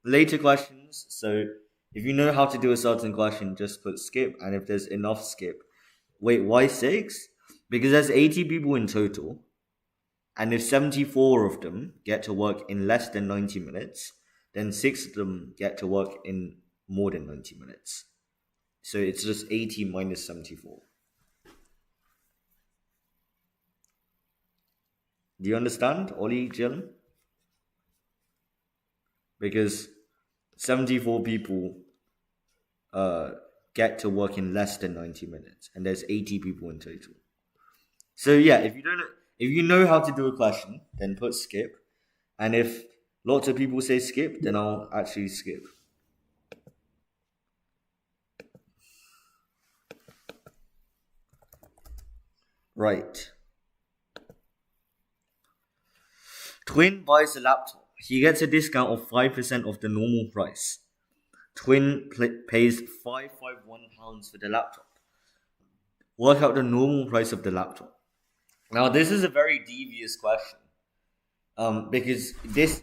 later questions. So if you know how to do a certain question, just put skip, and if there's enough, skip. Wait, why six? Because there's 80 people in total, and if 74 of them get to work in less than 90 minutes, then six of them get to work in more than 90 minutes. So it's just 80 minus 74. Do you understand, Ollie, Jill? Because 74 people get to work in less than 90 minutes, and there's 80 people in total. So yeah, if you know how to do a question, then put skip, and if lots of people say skip, then I'll actually skip. Right. Twin buys a laptop. He gets a discount of 5% of the normal price. Twin pays £551 for the laptop. Work out the normal price of the laptop. Now, this is a very devious question. Because this,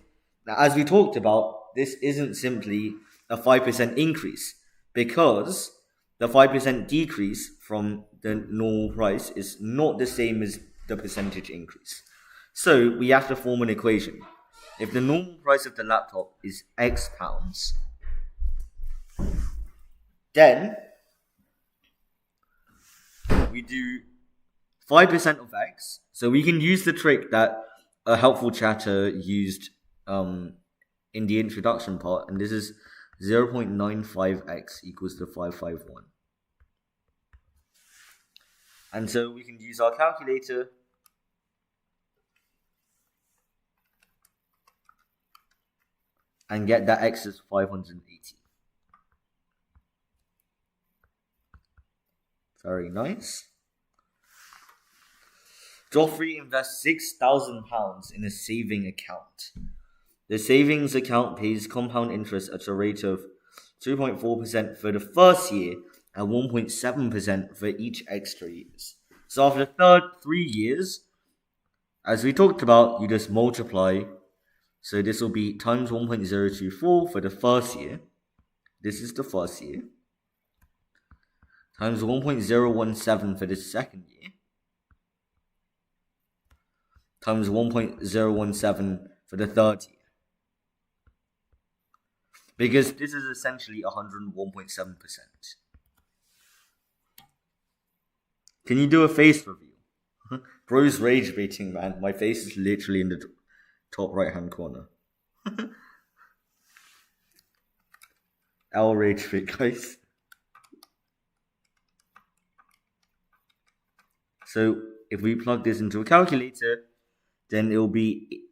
as we talked about, this isn't simply a 5% increase, because the 5% decrease from the normal price is not the same as the percentage increase. So we have to form an equation. If the normal price of the laptop is X pounds, then we do 5% of X. So we can use the trick that a helpful chatter used in the introduction part, and this is 0.95x equals to 551. And so we can use our calculator and get that x is 580. Very nice. Joffrey invests £6,000 in a saving account. The savings account pays compound interest at a rate of 2.4% for the first year and 1.7% for each extra years. So after the 3 years, as we talked about, you just multiply. So this will be times 1.024 for the first year. This is the first year. Times 1.017 for the second year. Times 1.017 for the third year. Because this is essentially 101.7%. Can you do a face review? Bro's rage baiting, man. My face is literally in the top right hand corner. L rage bait, guys. So if we plug this into a calculator, then it will be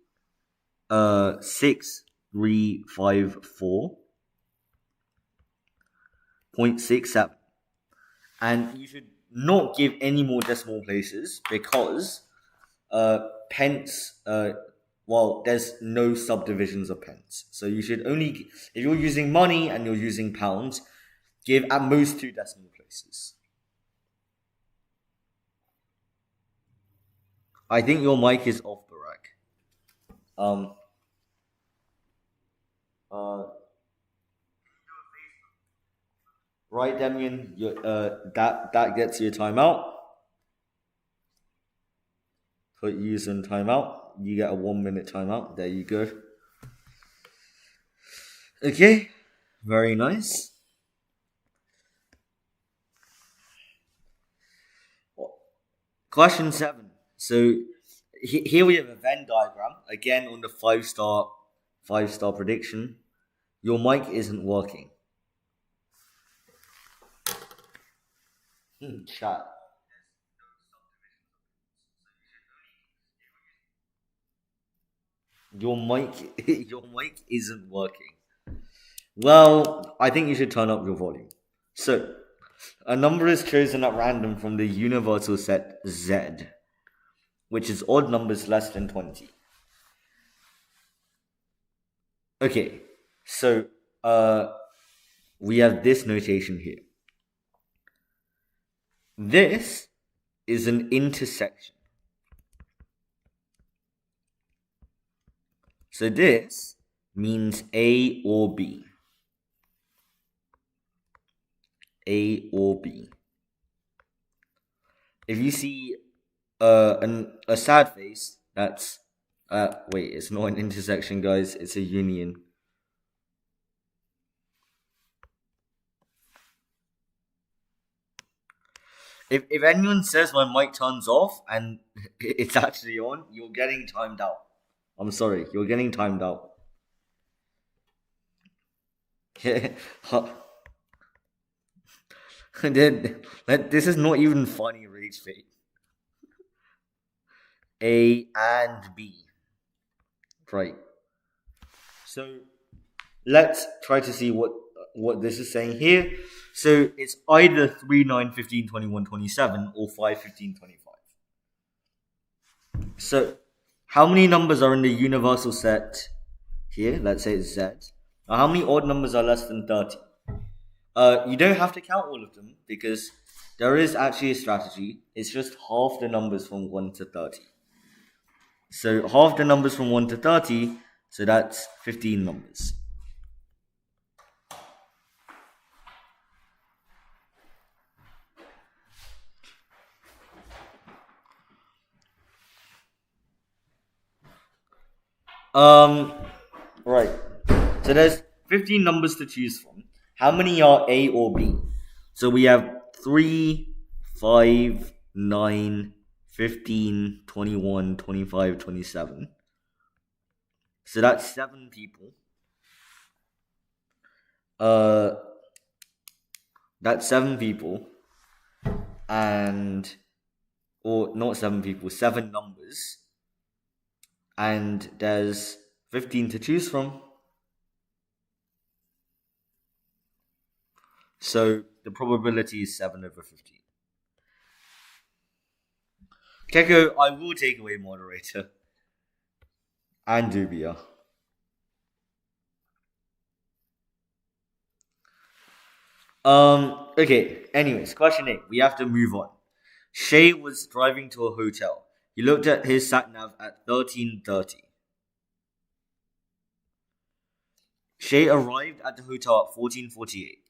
6354.67. And you should not give any more decimal places, because pence, there's no subdivisions of pence. So you should only, if you're using money and you're using pounds, give at most 2 decimal places. I think your mic is off, Barack. Right, Damien, that gets you a timeout. Put user in timeout. You get a 1 minute timeout. There you go. Okay, very nice. Question 7. So here we have a Venn diagram, again on the 5-star prediction. Your mic isn't working. Chat. Your mic isn't working. Well, I think you should turn up your volume. So, a number is chosen at random from the universal set Z, which is odd numbers less than 20. Okay, so we have this notation here. This is an intersection. So this means A or B. A or B. If you see a sad face, that's wait, it's not an intersection, guys. It's a union. If anyone says my mic turns off and it's actually on, you're getting timed out. I'm sorry, you're getting timed out. This is not even funny, Rage Fate. A and B. Right. So let's try to see what this is saying here. So it's either 3, 9, 15, 21, 27 or 5, 15, 25. So how many numbers are in the universal set here? Let's say it's Z. Now, how many odd numbers are less than 30? You don't have to count all of them because there is actually a strategy. It's just half the numbers from 1 to 30. So half the numbers from 1 to 30, so that's 15 numbers. Right. So there's 15 numbers to choose from. How many are A or B? So we have 3, 5, 9, 15, 21, 25, 27. So that's 7 people. That's 7 people. Or not 7 people, 7 numbers. And there's 15 to choose from. So the probability is 7 over 15. Keko, I will take away moderator. And Dubia. Okay, anyways, question 8. We have to move on. Shay was driving to a hotel. He looked at his sat-nav at 13:30. Shay arrived at the hotel at 14:48.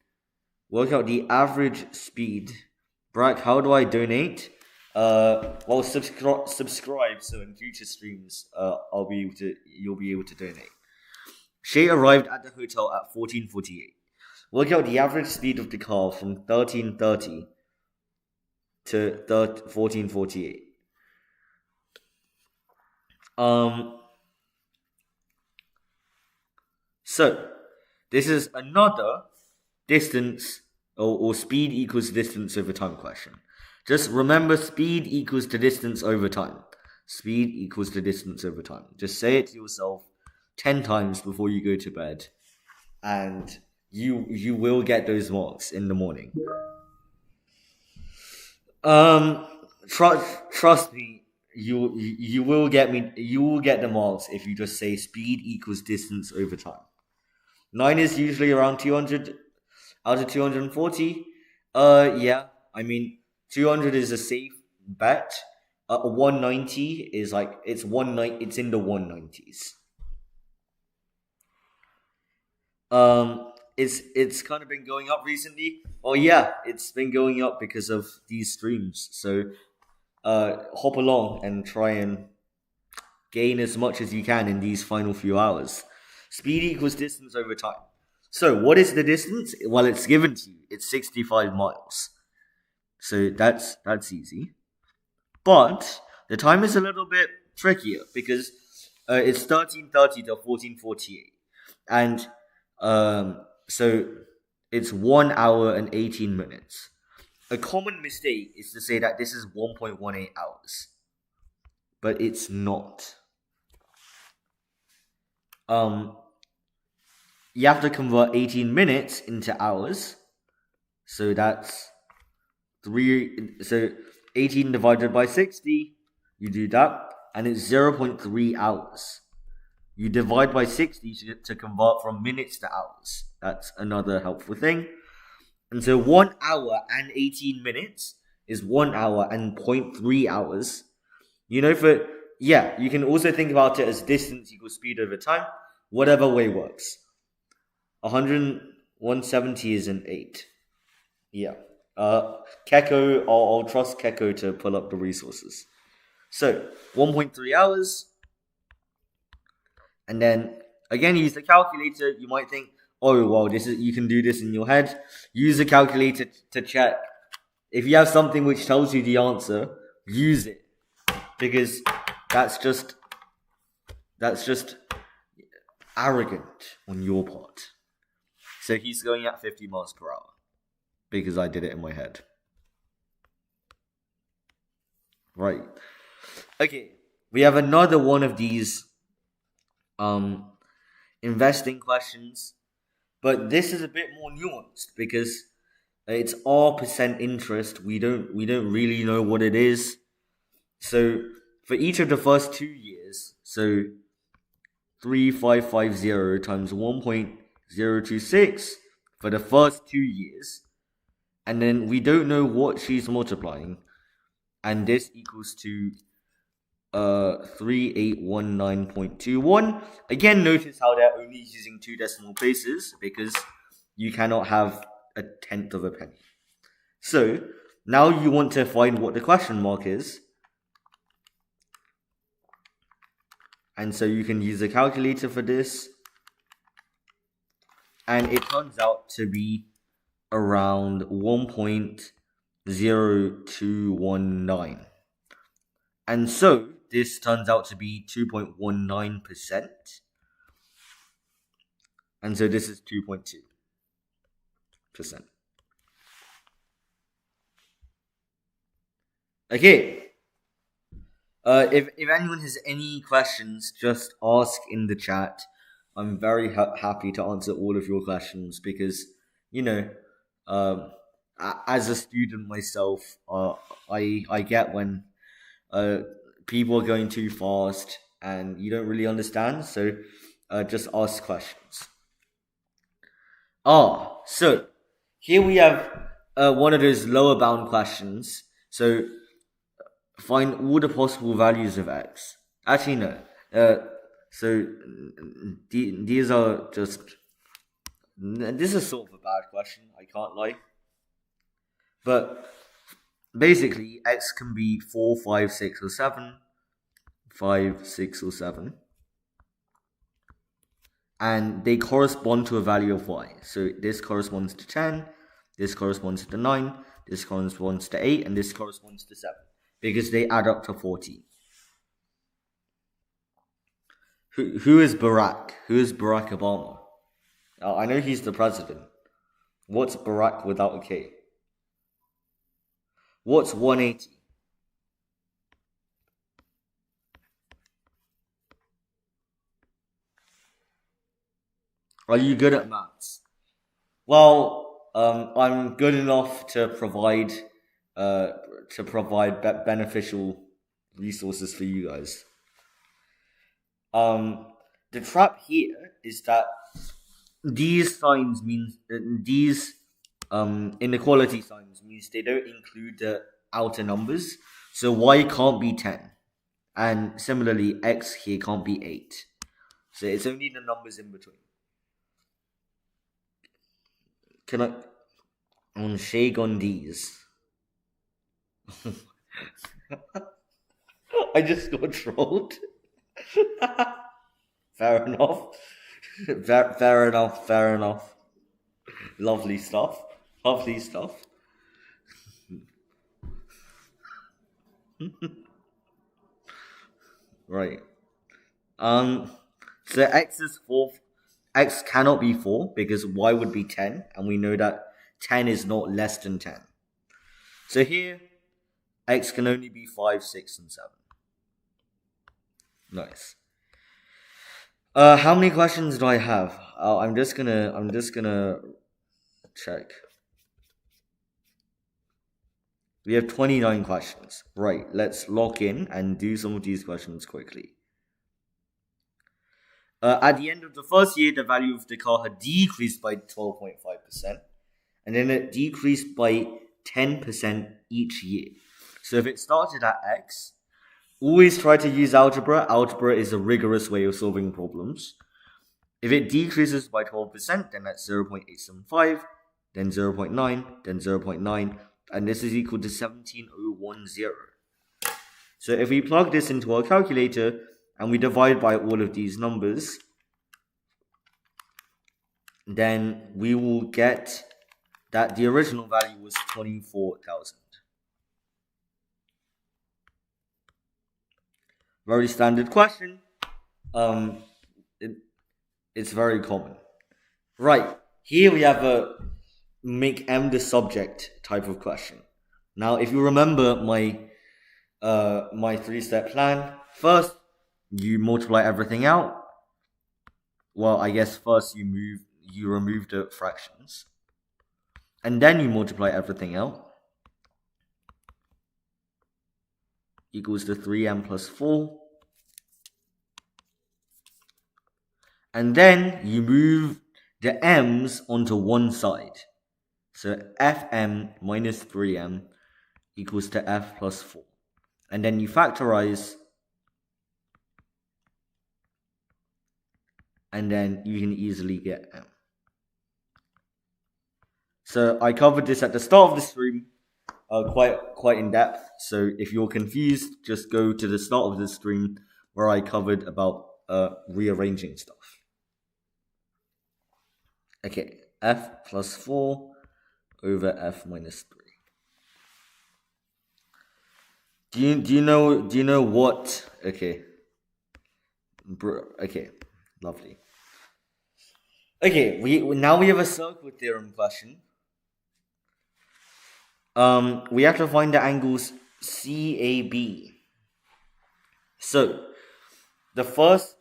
Work out the average speed. Brack, how do I donate? Well, subscribe so in future streams, you'll be able to donate. Shay arrived at the hotel at 14:48. Work out the average speed of the car from 13:30 to 14:48. So this is another distance or speed equals distance over time question. Just remember, speed equals the distance over time. Speed equals the distance over time. Just say it to yourself 10 times before you go to bed, and you will get those marks in the morning. Trust me, you will get the marks if you just say speed equals distance over time. 9 is usually around 200 out of 240. Yeah, I mean 200 is a safe bet. 190 is like it's in the 190s. It's kind of been going up recently. Oh yeah, it's been going up because of these streams. So hop along and try and gain as much as you can in these final few hours. Speed equals distance over time. So what is the distance? Well, it's given to you. It's 65 miles. So that's easy. But the time is a little bit trickier because it's 13:30 to 14:48. And so it's 1 hour and 18 minutes. A common mistake is to say that this is 1.18 hours. But it's not. You have to convert 18 minutes into hours. So that's 18 divided by 60. You do that, and it's 0.3 hours. You divide by 60 to convert from minutes to hours. That's another helpful thing. And so 1 hour and 18 minutes is 1 hour and 0.3 hours. You know, for yeah, you can also think about it as distance equals speed over time. Whatever way works. 170 is an 8. Yeah. Keko, I'll trust Keko to pull up the resources. So, 1.3 hours. And then, again, use the calculator. You might think, oh, well, you can do this in your head. Use the calculator to check. If you have something which tells you the answer, use it. Because that's just arrogant on your part. So he's going at 50 miles per hour. Because I did it in my head. Right. Okay. We have another one of these investing questions. But this is a bit more nuanced because it's all percent interest. We don't really know what it is. So for each of the first 2 years, so 3550 times 1.026 for the first 2 years, and then we don't know what she's multiplying, and this equals to 3819.21. Again, notice how they're only using 2 decimal places because you cannot have a tenth of a penny. So now you want to find what the question mark is. And so you can use a calculator for this. And it turns out to be around 1.0219. And so this turns out to be 2.19%. And so this is 2.2%. Okay. If anyone has any questions, just ask in the chat. I'm very happy to answer all of your questions because, as a student myself, I get when people are going too fast and you don't really understand. So just ask questions. So here we have one of those lower bound questions. So find all the possible values of x. Actually, no. So these are just. This is sort of a bad question. I can't lie. But basically, x can be 4, 5, 6, or 7. 5, 6, or 7. And they correspond to a value of y. So this corresponds to 10. This corresponds to 9. This corresponds to 8. And this corresponds to 7. Because they add up to 14. Who is Barack? Who is Barack Obama? I know he's the president. What's Barack without a K? What's 180? Are you good at maths? Well, I'm good enough to provide beneficial resources for you guys. The trap here is that these signs means these inequality signs means they don't include the outer numbers, so y can't be 10, and similarly x here can't be 8. So it's only the numbers in between. Can I on shake on these? I just got trolled. Fair enough. Fair enough. Lovely stuff. Right. So x is 4. X cannot be 4 because y would be 10, and we know that 10 is not less than 10. So here, x can only be 5, 6, and 7. Nice. How many questions do I have? I'm just gonna check. We have 29 questions. Right, let's lock in and do some of these questions quickly. At the end of the first year, the value of the car had decreased by 12.5%, and then it decreased by 10% each year. So if it started at x, Always try to use algebra. Algebra is a rigorous way of solving problems. If it decreases by 12%, then that's 0.875, then 0.9, then 0.9, and this is equal to 17010. So if we plug this into our calculator and we divide by all of these numbers, then we will get that the original value was 24,000. Very standard question. It's very common. Right, here we have a make M the subject type of question. Now, if you remember my my 3-step plan, first you multiply everything out. Well, I guess first you remove the fractions, and then you multiply everything out. Equals to 3m plus 4. And then you move the m's onto one side. So fm minus 3m equals to f plus 4. And then you factorize, and then you can easily get m. So I covered this at the start of the stream, quite in depth. So if you're confused, just go to the start of the stream where I covered about rearranging stuff. Okay, f plus 4 over f minus 3. Do you know what? Okay, lovely. Okay, now we have a circle theorem question. We have to find the angles CAB. So the first,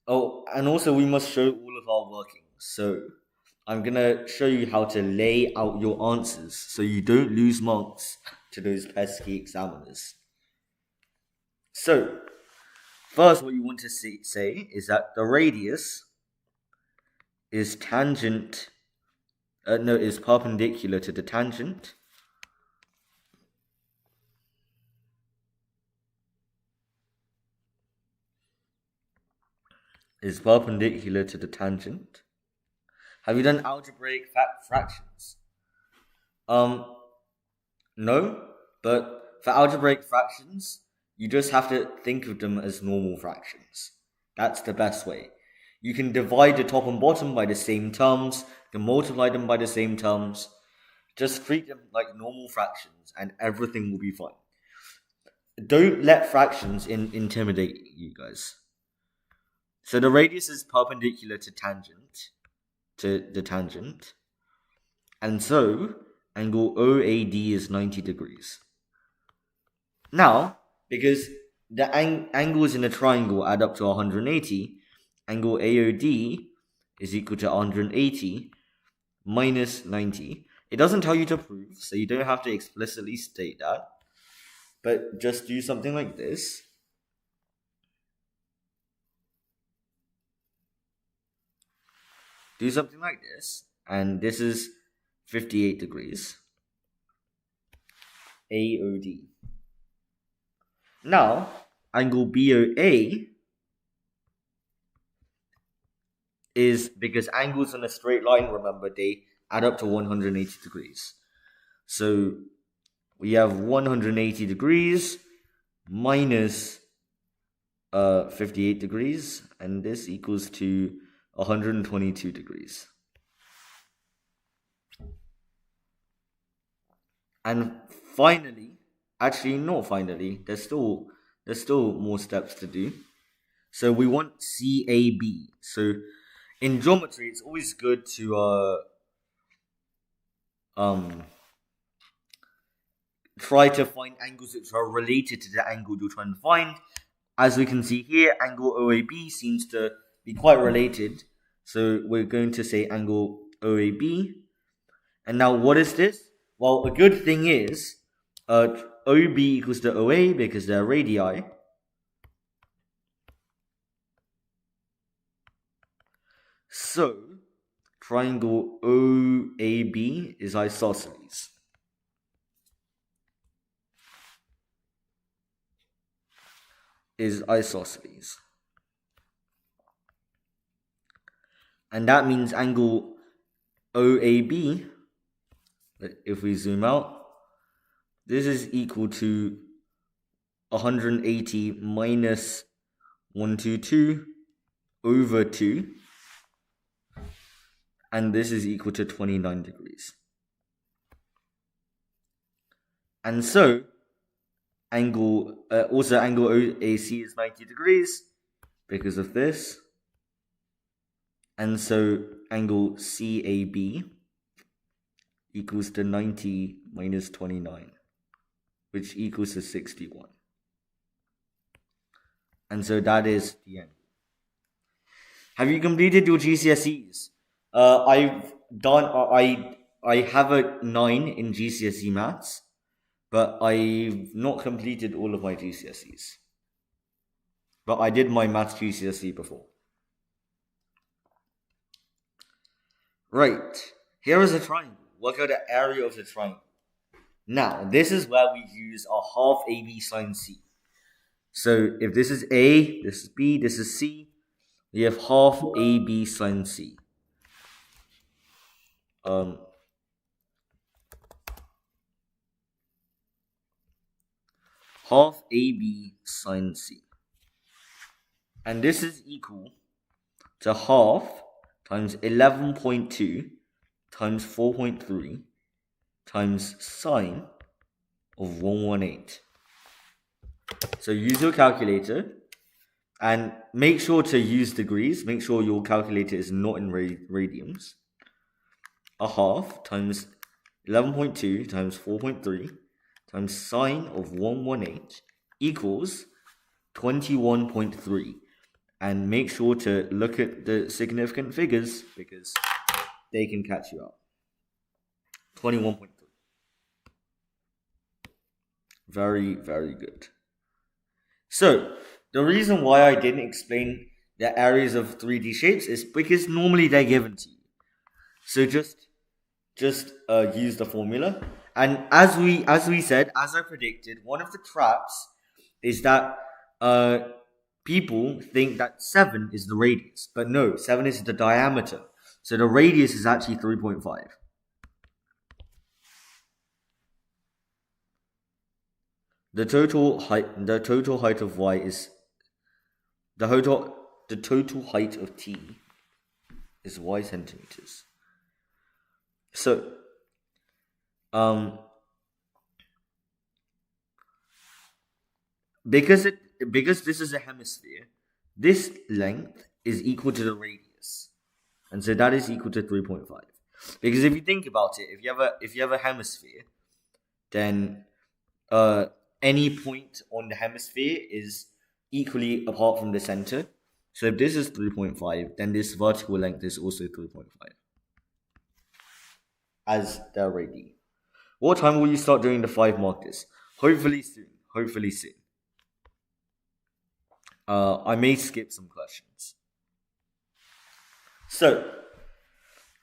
and also we must show all of our workings. So I'm gonna show you how to lay out your answers so you don't lose marks to those pesky examiners. So first, what you want to say is that the radius is is perpendicular to the tangent. Is perpendicular to the tangent. Have you done algebraic fractions? No, but for algebraic fractions, you just have to think of them as normal fractions. That's the best way. You can divide the top and bottom by the same terms, you can multiply them by the same terms. Just treat them like normal fractions and everything will be fine. Don't let fractions intimidate you guys. So the radius is perpendicular to the tangent. And so angle OAD is 90 degrees. Now, because the angles in a triangle add up to 180, angle AOD is equal to 180 minus 90. It doesn't tell you to prove, so you don't have to explicitly state that. But just do something like this. Do something like this, and this is 58 degrees. AOD. Now, angle BOA is because angles on a straight line, remember, they add up to 180 degrees. So we have 180 degrees minus 58 degrees, and this equals to 122 degrees. And finally, actually not finally, there's still more steps to do. So we want CAB. So in geometry, it's always good to try to find angles which are related to the angle you're trying to find. As we can see here, angle OAB seems to be quite related. So we're going to say angle OAB. And now what is this? Well, a good thing is OB equals to OA because they're radii. So triangle OAB is isosceles. is isosceles. And that means angle OAB, if we zoom out, this is equal to 180 minus 122 over 2. And this is equal to 29 degrees. And so, angle OAC is 90 degrees because of this. And so, angle CAB equals to 90 minus 29, which equals to 61. And so that is the end. Have you completed your GCSEs? I have a 9 in GCSE Maths, but I've not completed all of my GCSEs. But I did my Maths GCSE before. Right, here is a triangle. Work out the area of the triangle. Now, this is where we use our half AB sine C. So, if this is A, this is B, this is C, we have half AB sine C. Half AB sine C. And this is equal to half times 11.2 times 4.3 times sine of 118. So use your calculator and make sure to use degrees. Make sure your calculator is not in radians. A half times 11.2 times 4.3 times sine of 118 equals 21.3. And make sure to look at the significant figures because they can catch you out. 21.3. Very, very good. So, the reason why I didn't explain the areas of 3D shapes is because normally they're given to you. So just use the formula. And as we said, as I predicted, one of the traps is that people think that 7 is the radius, but no, 7 is the diameter. So the radius is actually 3.5. The total height of y is the total height of t is y centimeters. So because this is a hemisphere, this length is equal to the radius, and so that is equal to 3.5. Because if you think about it, if you have a hemisphere, then any point on the hemisphere is equally apart from the center. So if this is 3.5, then this vertical length is also 3.5 as the radii. What time will you start doing the 5 markers? Hopefully soon. I may skip some questions. So,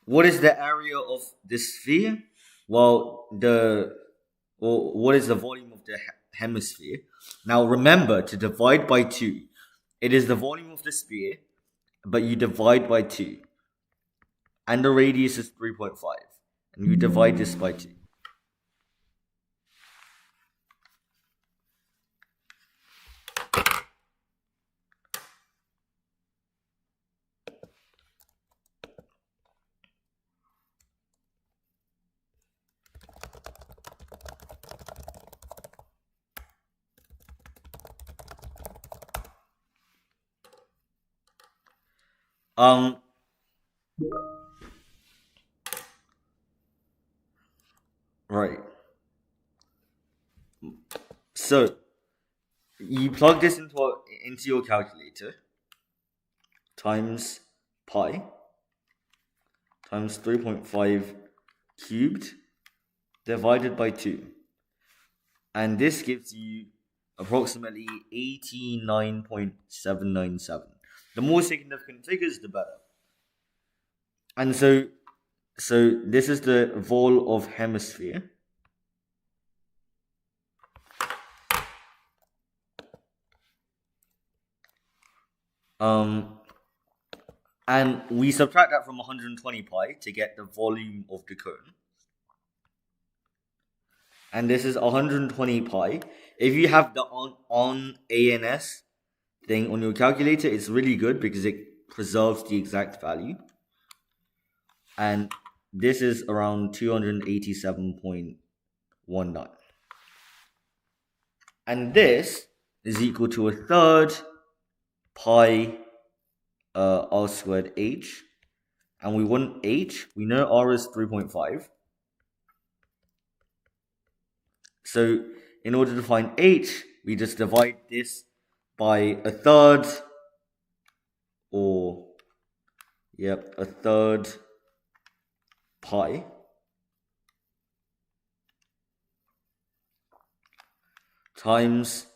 what is the area of this sphere? Well, what is the volume of the hemisphere? Now remember to divide by 2. It is the volume of the sphere, but you divide by 2. And the radius is 3.5. And you divide this by 2. Right. So you plug this into your calculator. Times pi times 3.5 cubed divided by 2. And this gives you approximately 89.797. The more significant figures, the better. And so this is the vol of hemisphere. And we subtract that from 120 pi to get the volume of the cone. And this is 120 pi. If you have the on ANS thing on your calculator, it's really good because it preserves the exact value. And this is around 287.19. And this is equal to a third pi r squared h. And we want h. We know r is 3.5. So in order to find h, we just divide this by a third, or a third pi times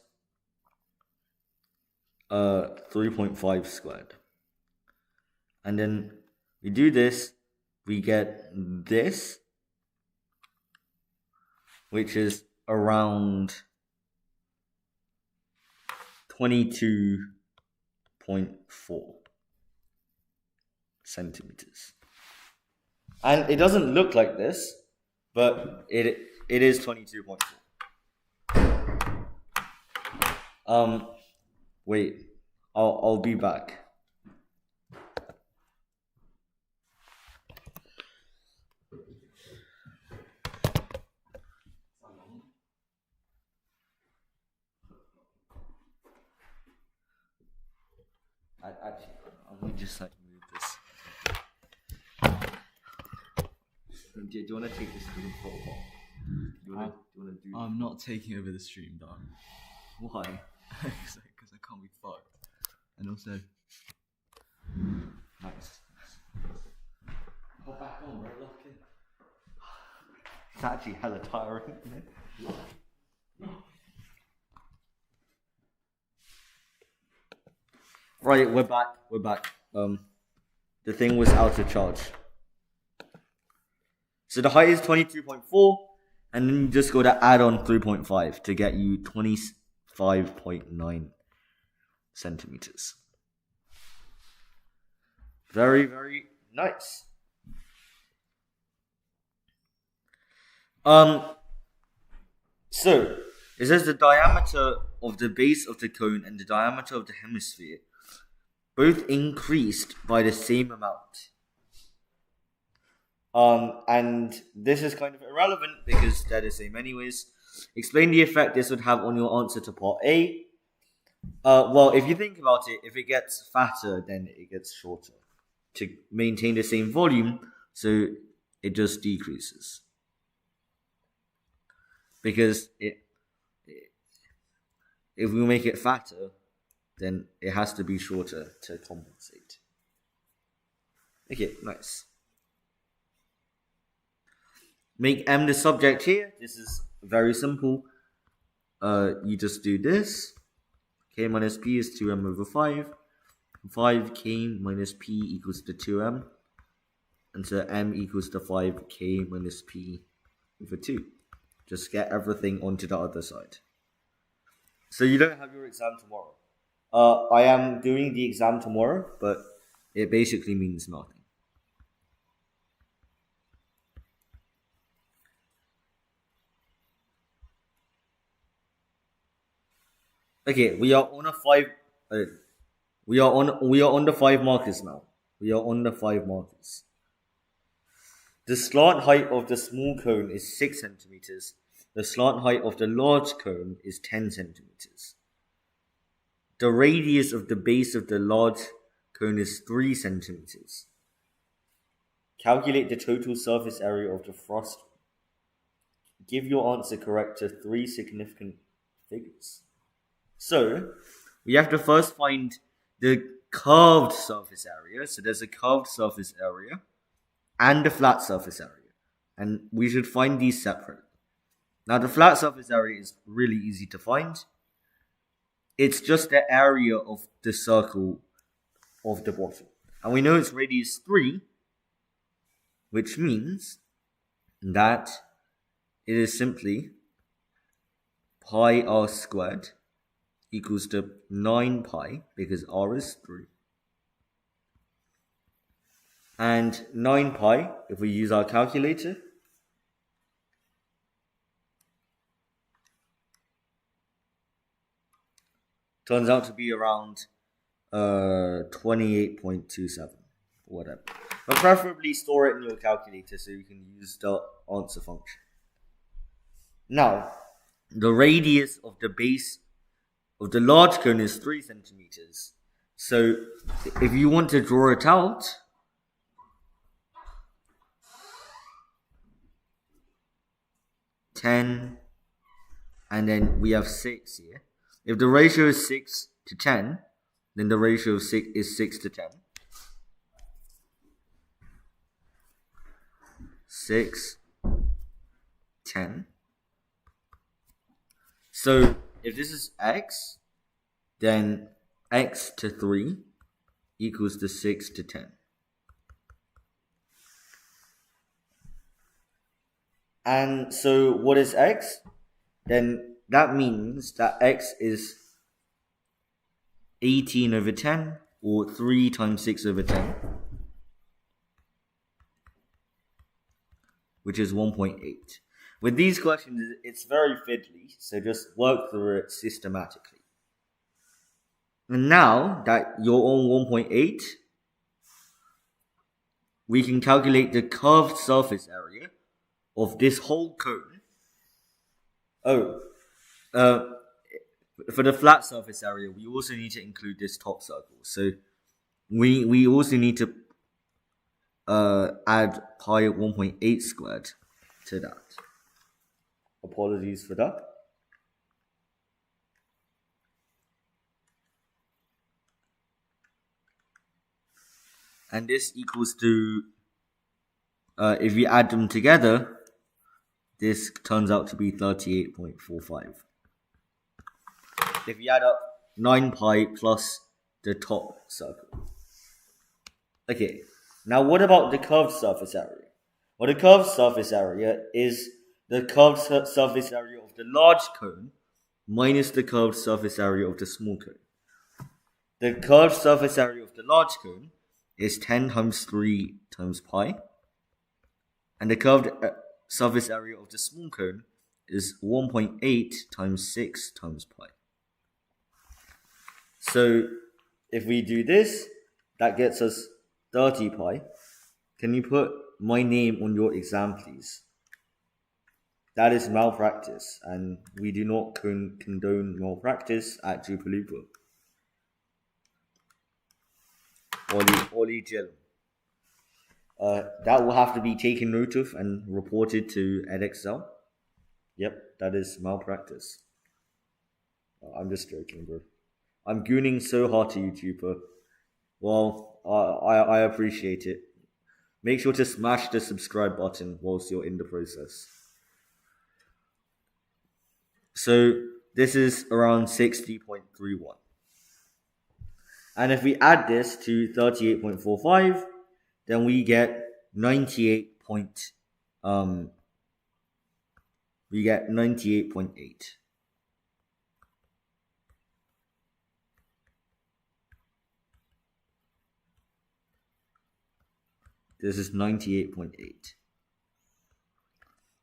3.5 squared. And then we do this, we get this, which is around 22.4 centimeters. And it doesn't look like this, but it is 22.4. Wait, I'll be back. Actually, let me just move this. Do you want to take this to the photo? Do you want to do? I'm not taking over the stream, though. Why? Because I can't be fucked. And also, nice. Go back on, bro. Look in. It's actually hella tiring, isn't it? Right, we're back. The thing was out of charge. So the height is 22.4, and then you just go to add on 3.5 to get you 25.9 centimeters. Very, very nice. So it says the diameter of the base of the cone and the diameter of the hemisphere both increased by the same amount. And this is kind of irrelevant because they're the same anyways. Explain the effect this would have on your answer to part A. Well, if you think about it, if it gets fatter, then it gets shorter. To maintain the same volume, so it just decreases. Because if we make it fatter, then it has to be shorter to compensate. Okay, nice. Make m the subject here. This is very simple. You just do this. K minus p is 2m over 5. 5k minus p equals to 2m. And so m equals to 5k minus p over 2. Just get everything onto the other side. So you don't have your exam tomorrow. I am doing the exam tomorrow, but it basically means nothing. Okay, we are on the 5 markers now. The slant height of the small cone is 6 centimeters. The slant height of the large cone is 10 centimeters. The radius of the base of the large cone is 3 centimeters. Calculate the total surface area of the frost. Give your answer correct to 3 significant figures. So, we have to first find the curved surface area. So there's a curved surface area and a flat surface area. And we should find these separate. Now, the flat surface area is really easy to find. It's just the area of the circle of the bottom. And we know its radius 3, which means that it is simply pi r squared equals to 9 pi, because r is 3, And 9 pi, if we use our calculator, turns out to be around 28.27, whatever. But preferably store it in your calculator so you can use the answer function. Now, the radius of the base of the large cone is 3 centimeters. So if you want to draw it out, and then we have 6 here. If the ratio is 6 to 10, then the ratio of 6 is 6 to 10. 6, 10. So if this is x, then x to 3 equals to 6 to 10. And so what is x? Then that means that x is 18 over 10, or 3 times 6 over 10, which is 1.8. With these questions, it's very fiddly, so just work through it systematically. And now that you're on 1.8, we can calculate the curved surface area of this whole cone. For the flat surface area, we also need to include this top circle. So we also need to add pi 1.8 squared to that. Apologies for that. And this equals to, if we add them together, this turns out to be 38.45. If you add up 9 pi plus the top circle. Okay, now what about the curved surface area? Well, the curved surface area is the curved surface area of the large cone minus the curved surface area of the small cone. The curved surface area of the large cone is 10 times 3 times pi. And the curved surface area of the small cone is 1.8 times 6 times pi. So if we do this, that gets us 30 pi. Can you put my name on your exam, please? That is malpractice, and we do not condone malpractice at Jupalupa. Oli Jill. That will have to be taken note of and reported to Edexcel. Yep, that is malpractice. I'm just joking, bro. I'm gooning so hard to YouTuber. Well, I appreciate it. Make sure to smash the subscribe button whilst you're in the process. So this is around 60.31. And if we add this to 38.45, then we get 98.8. This is 98.8.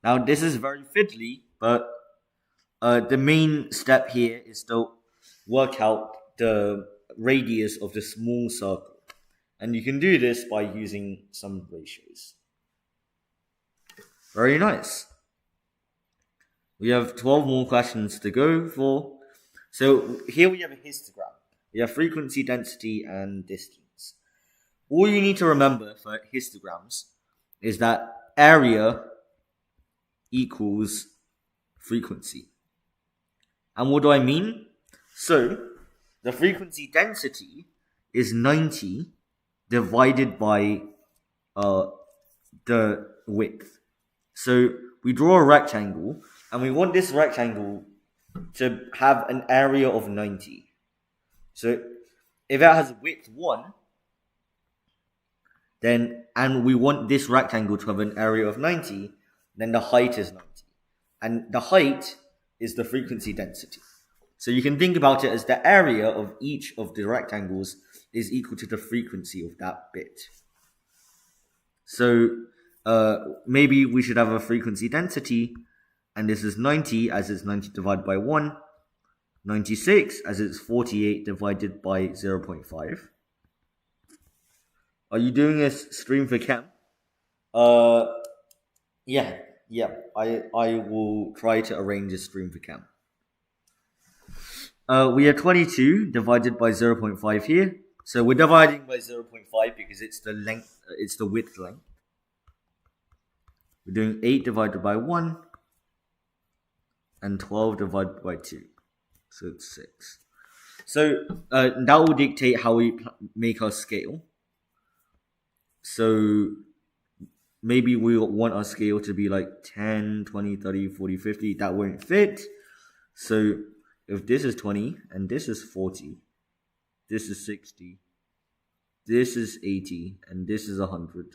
Now this is very fiddly, but the main step here is to work out the radius of the small circle. And you can do this by using some ratios. Very nice. We have 12 more questions to go for. So here we have a histogram. We have frequency, density, and distance. All you need to remember for histograms is that area equals frequency. And what do I mean? So the frequency density is 90 divided by the width. So we draw a rectangle, and we want this rectangle to have an area of 90. So if it has width 1, then, and we want this rectangle to have an area of 90, then the height is 90. And the height is the frequency density. So you can think about it as the area of each of the rectangles is equal to the frequency of that bit. So maybe we should have a frequency density, and this is 90 as it's 90 divided by 1, 96 as it's 48 divided by 0.5. Are you doing a stream for chem? Yeah, yeah. I will try to arrange a stream for chem. We have 22 divided by 0.5 here. So we're dividing by 0.5 because it's the length, it's the width length. We're doing 8 divided by 1 and 12 divided by 2. So it's 6. So that will dictate how we make our scale. So maybe we want our scale to be like 10, 20, 30, 40, 50. That won't fit. So if this is 20 and this is 40, this is 60, this is 80, and this is 100.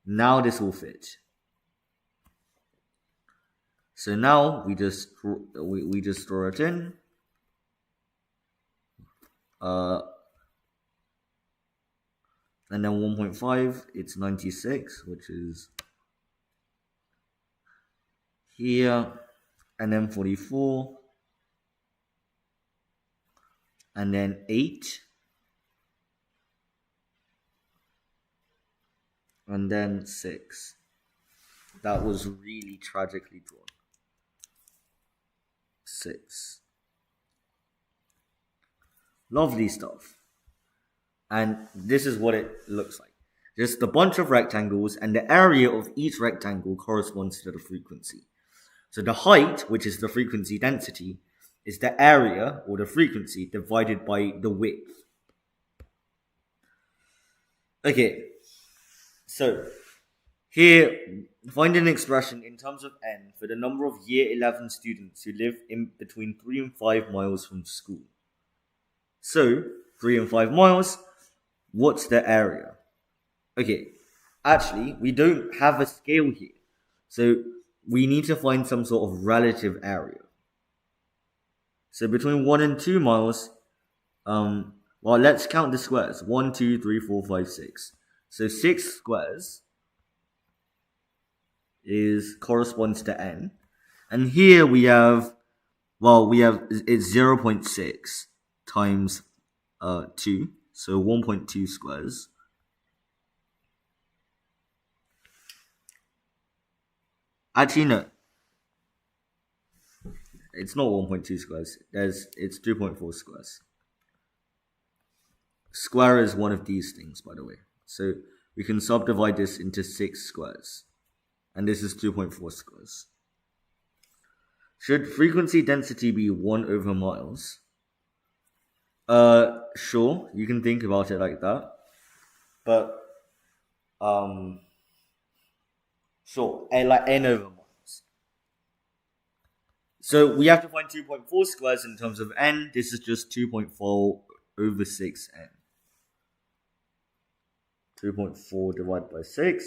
Now this will fit. So now we just throw it in. And then 1.5, it's 96, which is here, and then 44, and then 8, and then 6. That was really tragically drawn. 6. Lovely stuff. And this is what it looks like. Just a bunch of rectangles, and the area of each rectangle corresponds to the frequency. So the height, which is the frequency density, is the area or the frequency divided by the width. Okay, so here, find an expression in terms of n for the number of year 11 students who live in between 3 and 5 miles from school. So, 3 and 5 miles, what's the area? Okay, actually, we don't have a scale here. So, we need to find some sort of relative area. So, between 1 and 2 miles, well, let's count the squares. 1, 2, 3, 4, 5, 6. So, 6 squares corresponds to n. And here we have, it's 0.6 times 2. So 1.2 squares. Actually, no. It's not 1.2 squares. It's 2.4 squares. Square is one of these things, by the way. So we can subdivide this into 6 squares. And this is 2.4 squares. Should frequency density be 1 over miles? Sure, you can think about it like that. But, sure, like n over miles. So we have to find 2.4 squares in terms of n. This is just 2.4 over 6n. 2.4 divided by 6,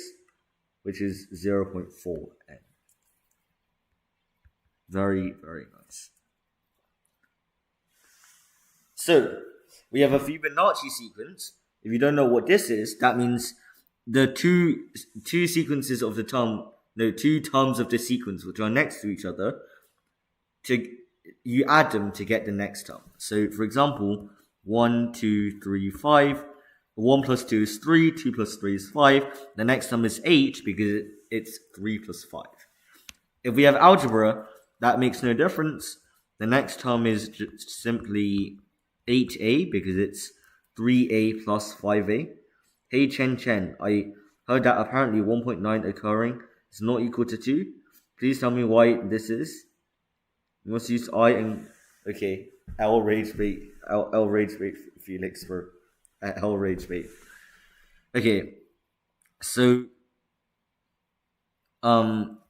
which is 0.4n. Very, very nice. So, we have a Fibonacci sequence. If you don't know what this is, that means the two sequences of the two terms of the sequence which are next to each other, you add them to get the next term. So, for example, 1, 2, 3, 5. 1 plus 2 is 3, 2 plus 3 is 5. The next term is 8 because it's 3 plus 5. If we have algebra, that makes no difference. The next term is just simply 8a because it's 3a plus 5a. Hey Chen, I heard that apparently 1.9 occurring is not equal to 2. Please tell me why this is. You must use I and... Okay, L rage bait Felix for... L rage bait. Okay, so...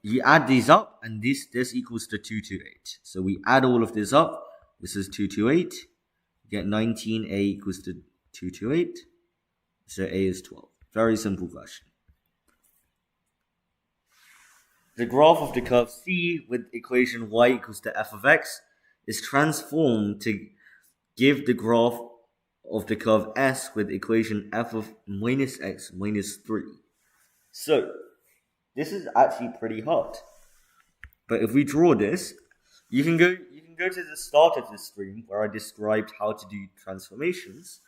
you add these up, and this equals to 228. So we add all of this up. This is 228. You get 19a equals to 228. So a is 12. Very simple question. The graph of the curve C with equation y equals to f of x is transformed to give the graph of the curve S with equation f of minus x minus 3. So this is actually pretty hard. But if we draw this, you can go to the start of the stream where I described how to do transformations.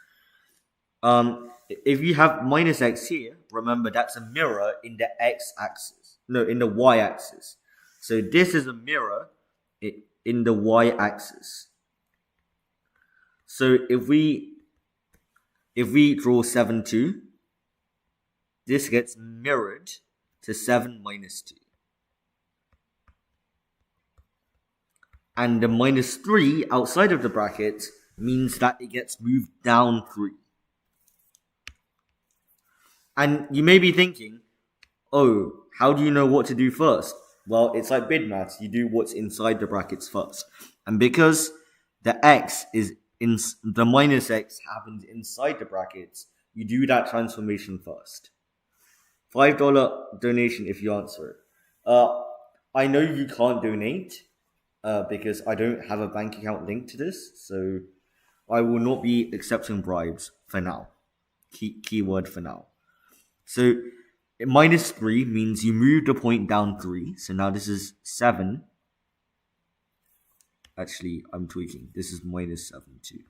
If you have minus x here, remember that's a mirror in the x-axis. No, in the y-axis. So this is a mirror in the y-axis. So if we draw 7, 2, this gets mirrored to 7 minus 2. And the minus 3 outside of the bracket means that it gets moved down 3. And you may be thinking, oh, how do you know what to do first? Well, it's like bid maths. You do what's inside the brackets first. And because the x is in the minus x happens inside the brackets, you do that transformation first. $5 donation if you answer it. I know you can't donate because I don't have a bank account linked to this, so I will not be accepting bribes for now. Keyword for now. So minus 3 means you move the point down 3. So now this is 7. Actually, I'm tweaking. This is minus 7 too.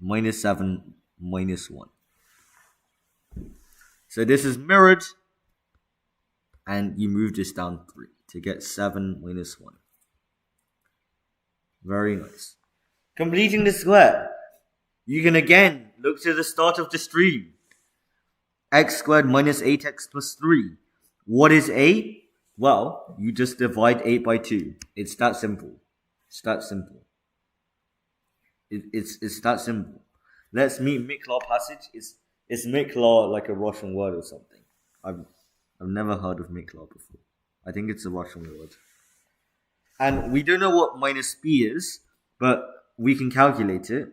Minus 7, minus 1. So this is mirrored. And you move this down 3 to get 7 minus 1. Very nice. Completing the square. You can again look to the start of the stream. X squared minus 8x plus 3. What is a? Well, you just divide 8 by 2. It's that simple. It's that simple. It's that simple. Let's meet Miklar passage. Is Miklar like a Russian word or something? I've never heard of Miklar before. I think it's a Russian word. And we don't know what minus b is, but we can calculate it.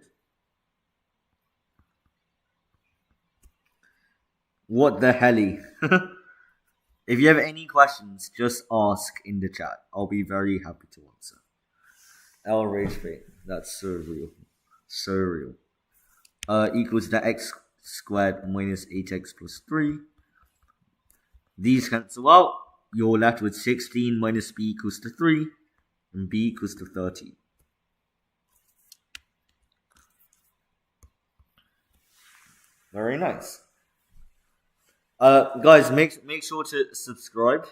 What the helly? If you have any questions, just ask in the chat. I'll be very happy to answer. L rage bait. That's so real. So real. Equals the x squared minus 8x plus 3. These cancel out. You're left with 16 minus b equals to 3. And b equals to 13. Very nice. Guys, make sure to subscribe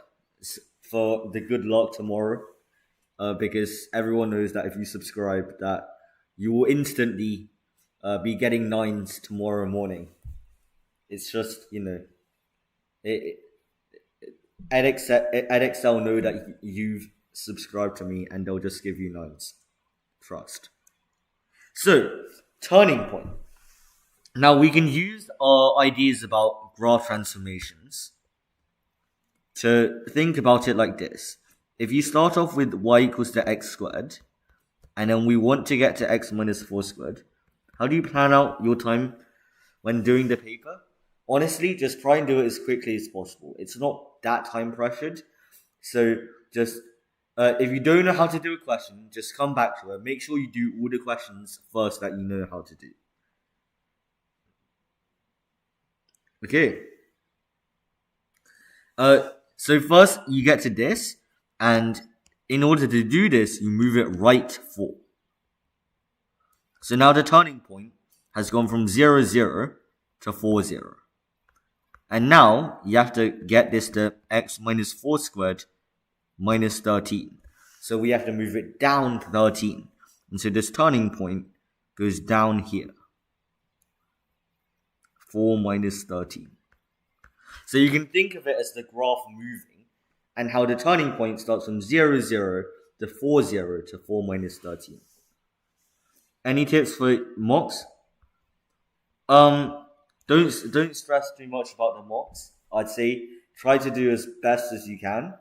for the good luck tomorrow. Because everyone knows that if you subscribe, that you will instantly be getting 9s tomorrow morning. It's just, Edexcel know that you've subscribed to me, and they'll just give you 9s. Trust. So, turning point. Now we can use our ideas about graph transformations to think about it like this. If you start off with y equals to x squared, and then we want to get to x minus 4 squared, how do you plan out your time when doing the paper? Honestly, just try and do it as quickly as possible. It's not that time pressured. So just, if you don't know how to do a question, just come back to it. Make sure you do all the questions first that you know how to do. Okay. So first you get to this, and in order to do this, you move it right 4. So now the turning point has gone from 0, 0 to 4, 0. And now you have to get this to x minus 4 squared minus 13. So we have to move it down 13. And so this turning point goes down here. 4 minus 13. So you can think of it as the graph moving, and how the turning point starts from 0, 0 to 4, 0 to 4 minus 13. Any tips for mocks? Don't stress too much about the mocks. I'd say try to do as best as you can.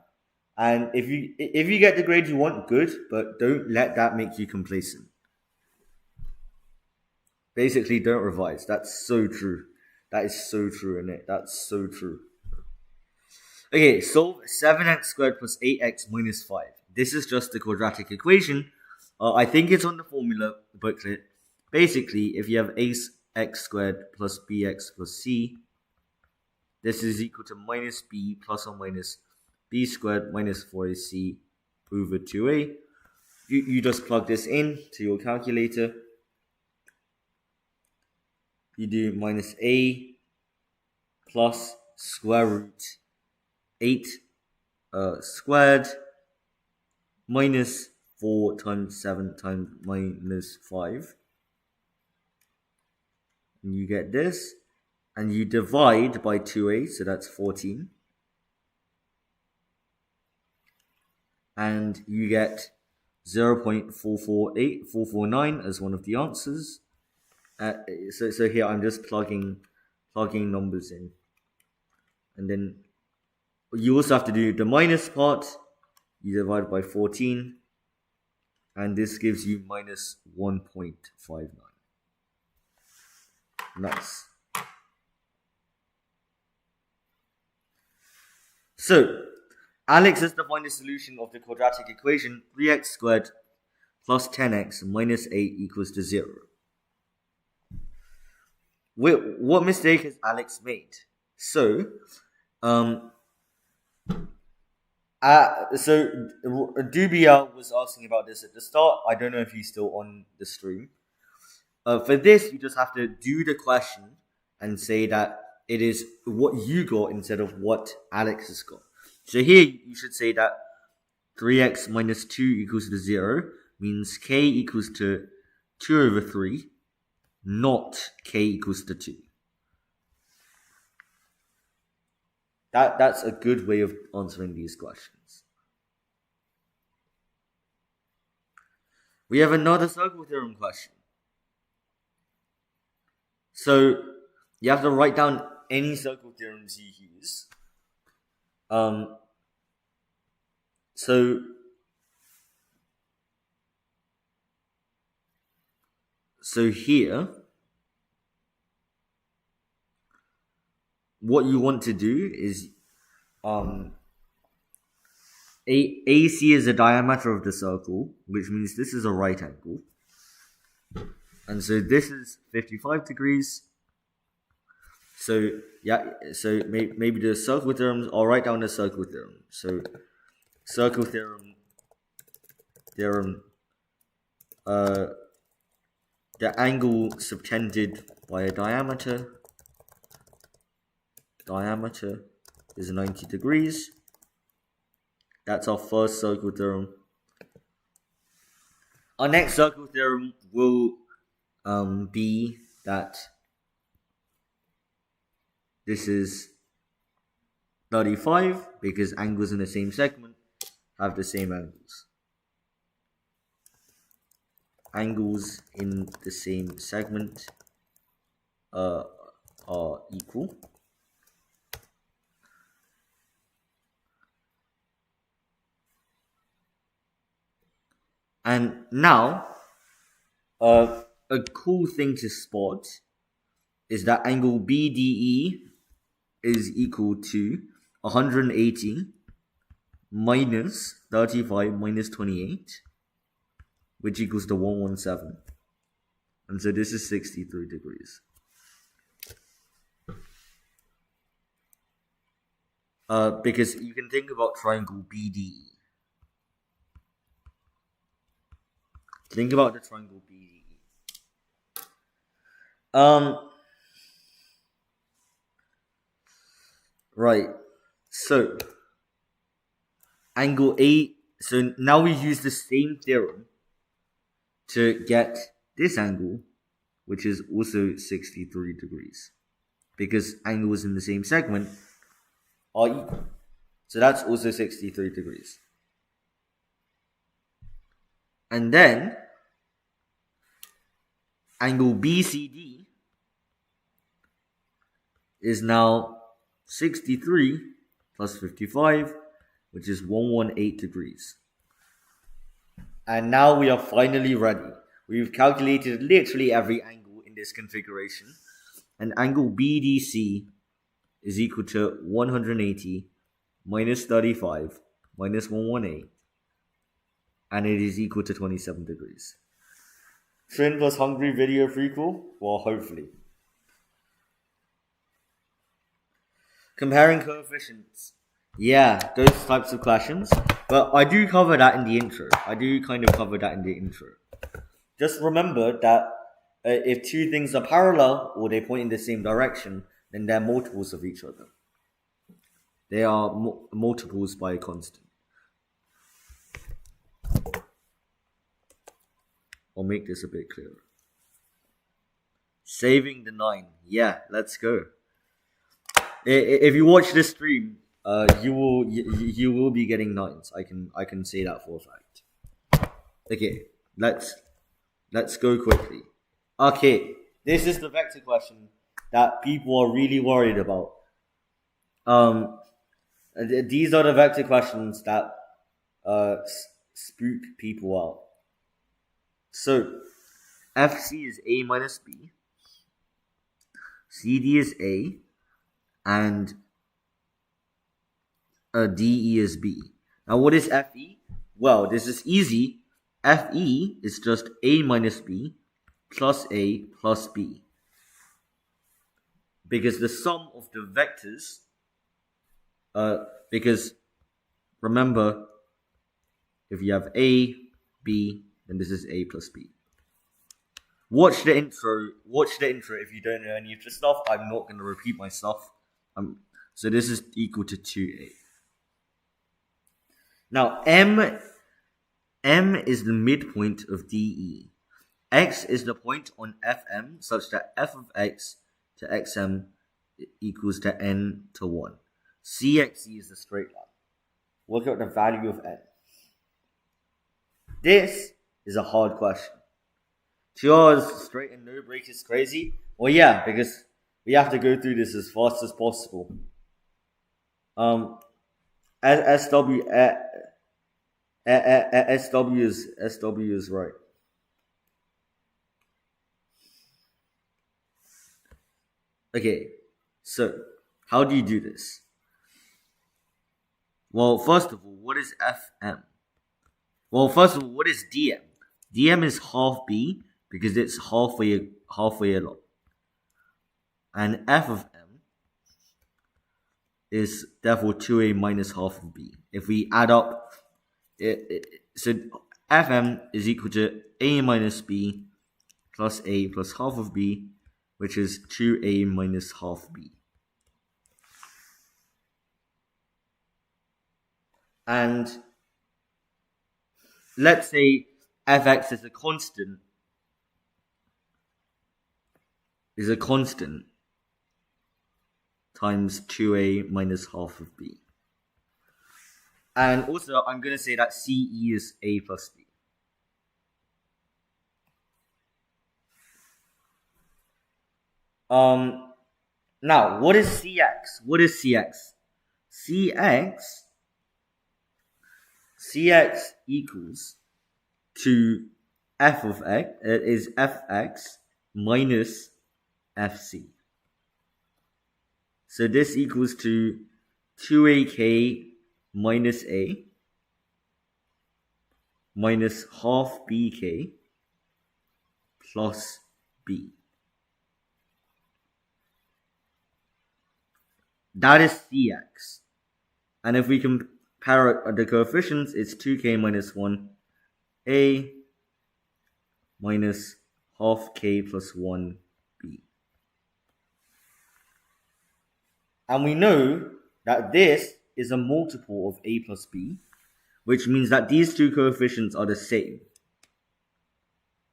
And if you get the grade you want, good, but don't let that make you complacent. Basically, don't revise. That's so true. That is so true, isn't it? That's so true. Okay, solve 7x squared plus 8x minus 5. This is just the quadratic equation. I think it's on the formula booklet. Basically, if you have x squared plus bx plus c this is equal to minus b plus or minus b squared minus 4ac over 2a. You just plug this in to your calculator. You do minus a plus square root 8 squared minus 4 times 7 times minus 5. And you get this. And you divide by 2a, so that's 14. And you get 0.448449 as one of the answers. So here I'm just plugging numbers in. And then you also have to do the minus part. You divide by 14. And this gives you minus 1.59. Nice. So, Alex has defined the solution of the quadratic equation 3x squared plus 10x minus 8 equals to 0. What mistake has Alex made? So Dubia was asking about this at the start. I don't know if he's still on the stream. For this, you just have to do the question and say that it is what you got instead of what Alex has got. So here you should say that 3x minus 2 equals to 0 means k equals to 2 over 3, not k equals to 2. That's a good way of answering these questions. We have another circle theorem question. So you have to write down any circle theorems you use. So here, what you want to do is AC is the diameter of the circle, which means this is a right angle. And so this is 55 degrees. So yeah, so maybe the circle theorems, I'll write down the circle theorem. So circle theorem, the angle subtended by a diameter is 90 degrees. That's our first circle theorem. Our next circle theorem will be that this is 35 because angles in the same segment have the same angles. Angles in the same segment are equal. And now, a cool thing to spot is that angle BDE is equal to 180 minus 35 minus 28, which equals to 117. And so this is 63 degrees. Because you can think about triangle BDE. Think about the triangle BDE. Right. So angle A. So now we use the same theorem to get this angle, which is also 63 degrees, because angles in the same segment are equal. So that's also 63 degrees. And then angle BCD is now 63 plus 55, which is 118 degrees. And now we are finally ready. We've calculated literally every angle in this configuration. And angle BDC is equal to 180 minus 35 minus 118. And it is equal to 27 degrees. Trin plus Hungry video prequel? Well, hopefully. Comparing coefficients. Yeah, those types of questions. But I do cover that in the intro. Just remember that if two things are parallel or they point in the same direction, then they're multiples of each other. They are multiples by a constant. I'll make this a bit clearer. Saving the 9. Yeah, let's go. If you watch this stream, you will be getting 9s. I can say that for a fact. Okay, let's go quickly. Okay, this is the vector question that people are really worried about. These are the vector questions that spook people out. So, FC is A minus B, CD is A, and DE is B. Now, what is FE? Well, this is easy. FE is just A minus B plus A plus B. Because the sum of the vectors, because remember, if you have A, B, then this is A plus B. Watch the intro if you don't know any of the stuff. I'm not going to repeat myself. So this is equal to 2A. Now, M is the midpoint of DE. X is the point on FM such that f of x to xm equals to n to 1. CXE is the straight line. Work out the value of n. This is a hard question. 2 hours straight and no break is crazy? Well, yeah, because we have to go through this as fast as possible. SW is right. Okay, so how do you do this? Well, first of all, what is FM? Well, first of all, what is DM? DM is half B because it's halfway along. And F of M is therefore 2A minus half of B. If we add up, so FM is equal to A minus B plus A plus half of B, which is 2A minus half B. And let's say fx is a constant times 2A minus half of B. And also, I'm going to say that CE is A plus B. Now, what is CX? CX equals to f of x, it is fx minus fc. So this equals to 2ak minus a minus half bk plus b. That is CX. And if we compare the coefficients, it's 2k minus 1a minus half k plus 1b. And we know that this is a multiple of a plus b, which means that these two coefficients are the same.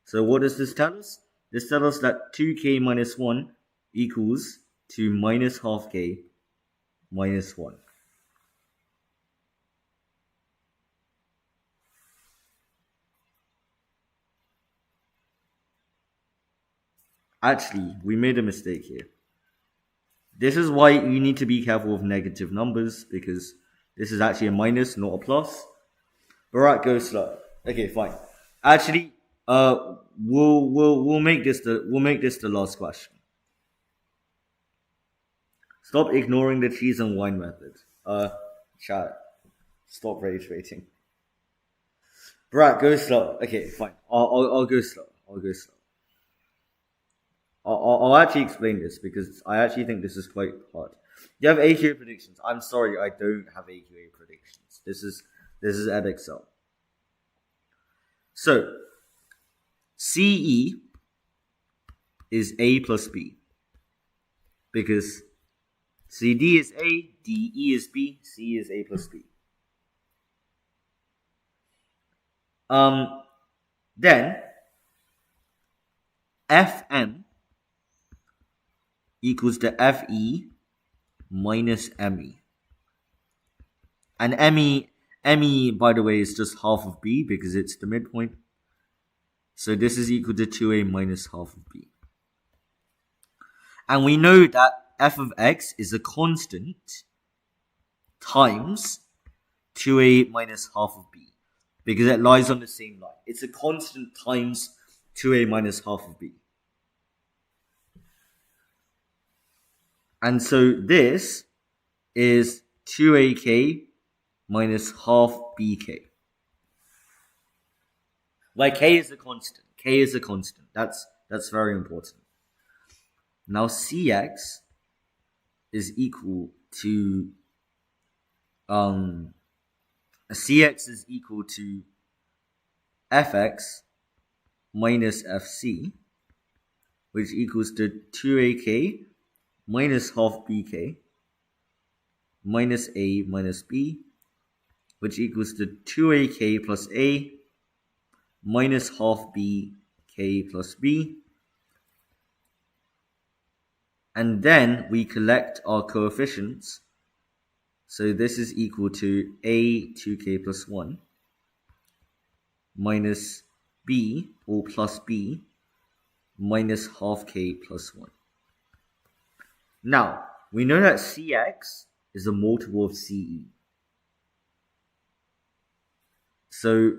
So what does this tell us? This tells us that 2k minus 1 equals to minus half k minus 1. Actually, we made a mistake here. This is why you need to be careful with negative numbers, because this is actually a minus, not a plus. Bharat, go slow. Okay, fine. Actually, we'll make this the last question. Stop ignoring the cheese and wine method. Chat. Stop rage baiting. Bharat, go slow. Okay, fine. I'll go slow. I'll actually explain this because I actually think this is quite hard. You have AQA predictions. I'm sorry, I don't have AQA predictions. This is Edexcel. So CE is A plus B because CD is A, DE is B, C is A plus B. Then FM equals to FE minus ME. And ME, by the way, is just half of B because it's the midpoint. So this is equal to 2A minus half of B. And we know that f of x is a constant times 2A minus half of B because it lies on the same line. It's a constant times 2A minus half of B. And so this is 2AK minus half BK. Where K is a constant. K is a constant. That's very important. Now CX is equal to CX is equal to FX minus FC, which equals to 2AK minus half BK minus A minus B, which equals to 2AK plus A minus half BK plus B. And then we collect our coefficients. So this is equal to A 2K plus 1 minus B or plus B minus half K plus 1. Now, we know that CX is a multiple of CE. So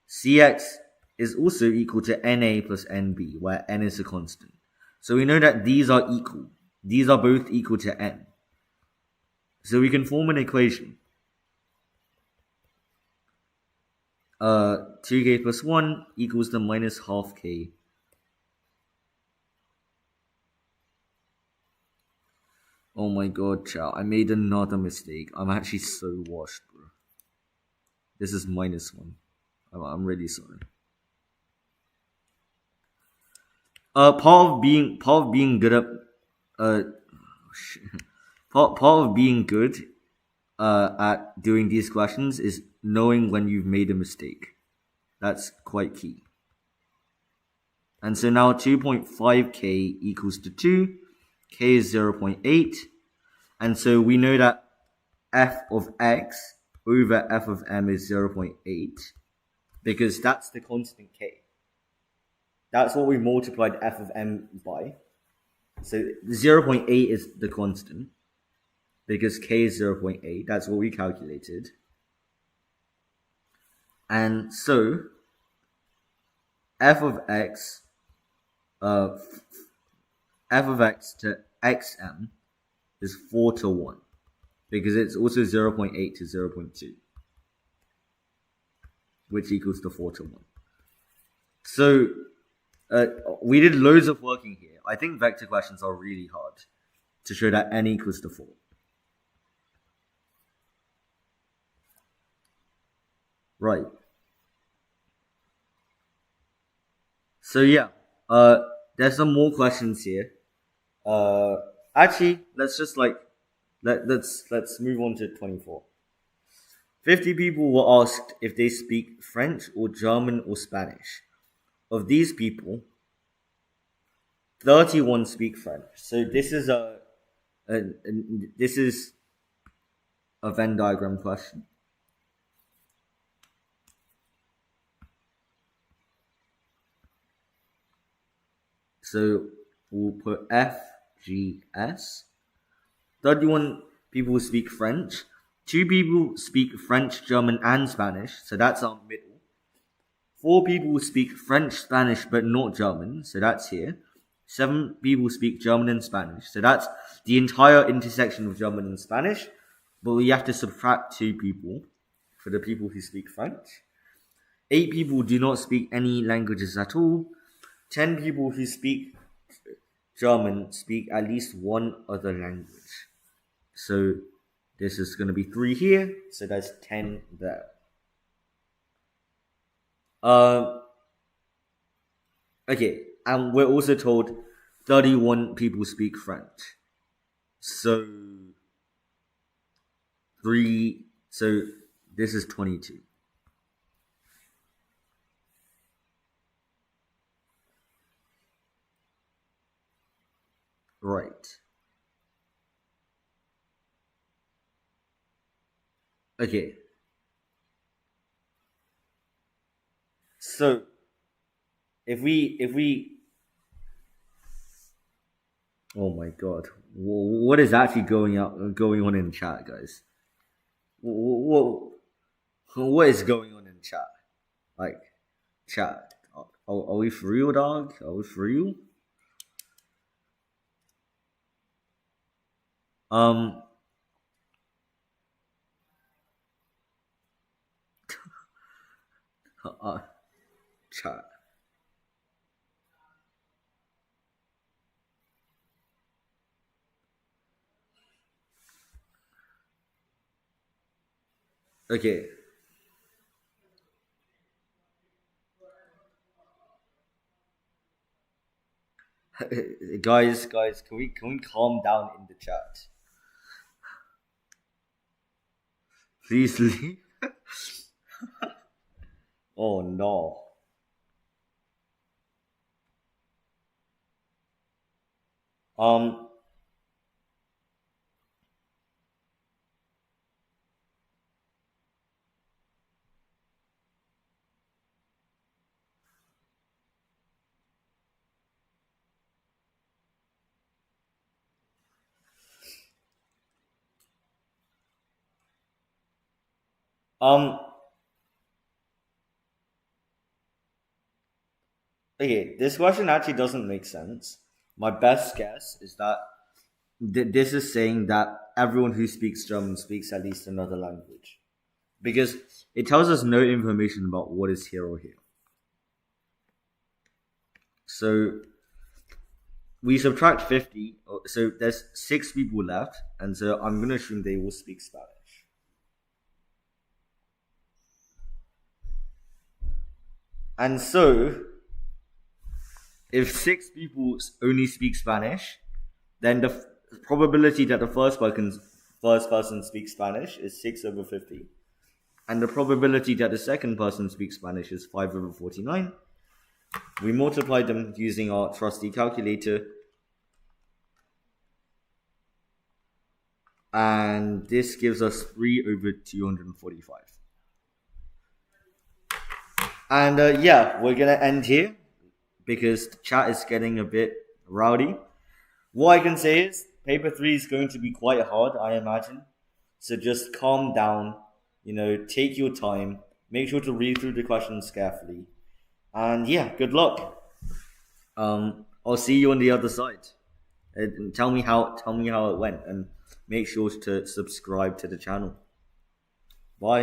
CX is also equal to NA plus NB, where N is a constant. So we know that these are equal. These are both equal to N. So we can form an equation. 2K plus 1 equals to minus half K. Oh my god, chat. I made another mistake. I'm actually so washed, bro. This is minus 1. I'm really sorry. Part of being good at part of being good at doing these questions is knowing when you've made a mistake. That's quite key. And so now 2.5k equals to 2. K is 0.8. And so we know that f of x over f of m is 0.8 because that's the constant k. That's what we multiplied f of m by. So 0.8 is the constant because k is 0.8. That's what we calculated. And so f of x to xm is 4 to 1 because it's also 0.8 to 0.2, which equals to 4 to 1. So we did loads of working here. I think vector questions are really hard to show that n equals to 4. Right. So yeah, there's some more questions here. Actually, let's just let's move on to 24. 50 people were asked if they speak French or German or Spanish. Of these people, 31 speak French. So this is a Venn diagram question. So we'll put F, G, S. 31 people speak French. 2 people speak French, German, and Spanish. So that's our middle. 4 people speak French, Spanish, but not German. So that's here. 7 people speak German and Spanish. So that's the entire intersection of German and Spanish. But we have to subtract 2 people for the people who speak French. 8 people do not speak any languages at all. 10 people who speak German speak at least one other language. So this is going to be 3 here. So that's 10 there. Okay, and we're also told 31 people speak French. So 3. So this is 22. Right. Okay. So if we oh my god, what is actually going on in chat, guys? What is going on in chat? Like, chat, are we for real, dog? Are we for real? Um, chat. Okay. guys, can we calm down in the chat? Please leave. Oh no. Um, um, okay, this question actually doesn't make sense. My best guess is that this is saying that everyone who speaks German speaks at least another language. Because it tells us no information about what is here or here. So we subtract 50, so there's 6 people left, and so I'm going to assume they will speak Spanish. And so, if 6 people only speak Spanish, then the probability that the first person speaks Spanish is 6/50. And the probability that the second person speaks Spanish is 5/49. We multiply them using our trusty calculator. And this gives us 3/245. And yeah, we're going to end here because the chat is getting a bit rowdy. What I can say is paper 3 is going to be quite hard, I imagine. So just calm down, take your time, make sure to read through the questions carefully. And yeah, good luck. I'll see you on the other side. And tell me how it went, and make sure to subscribe to the channel. Bye.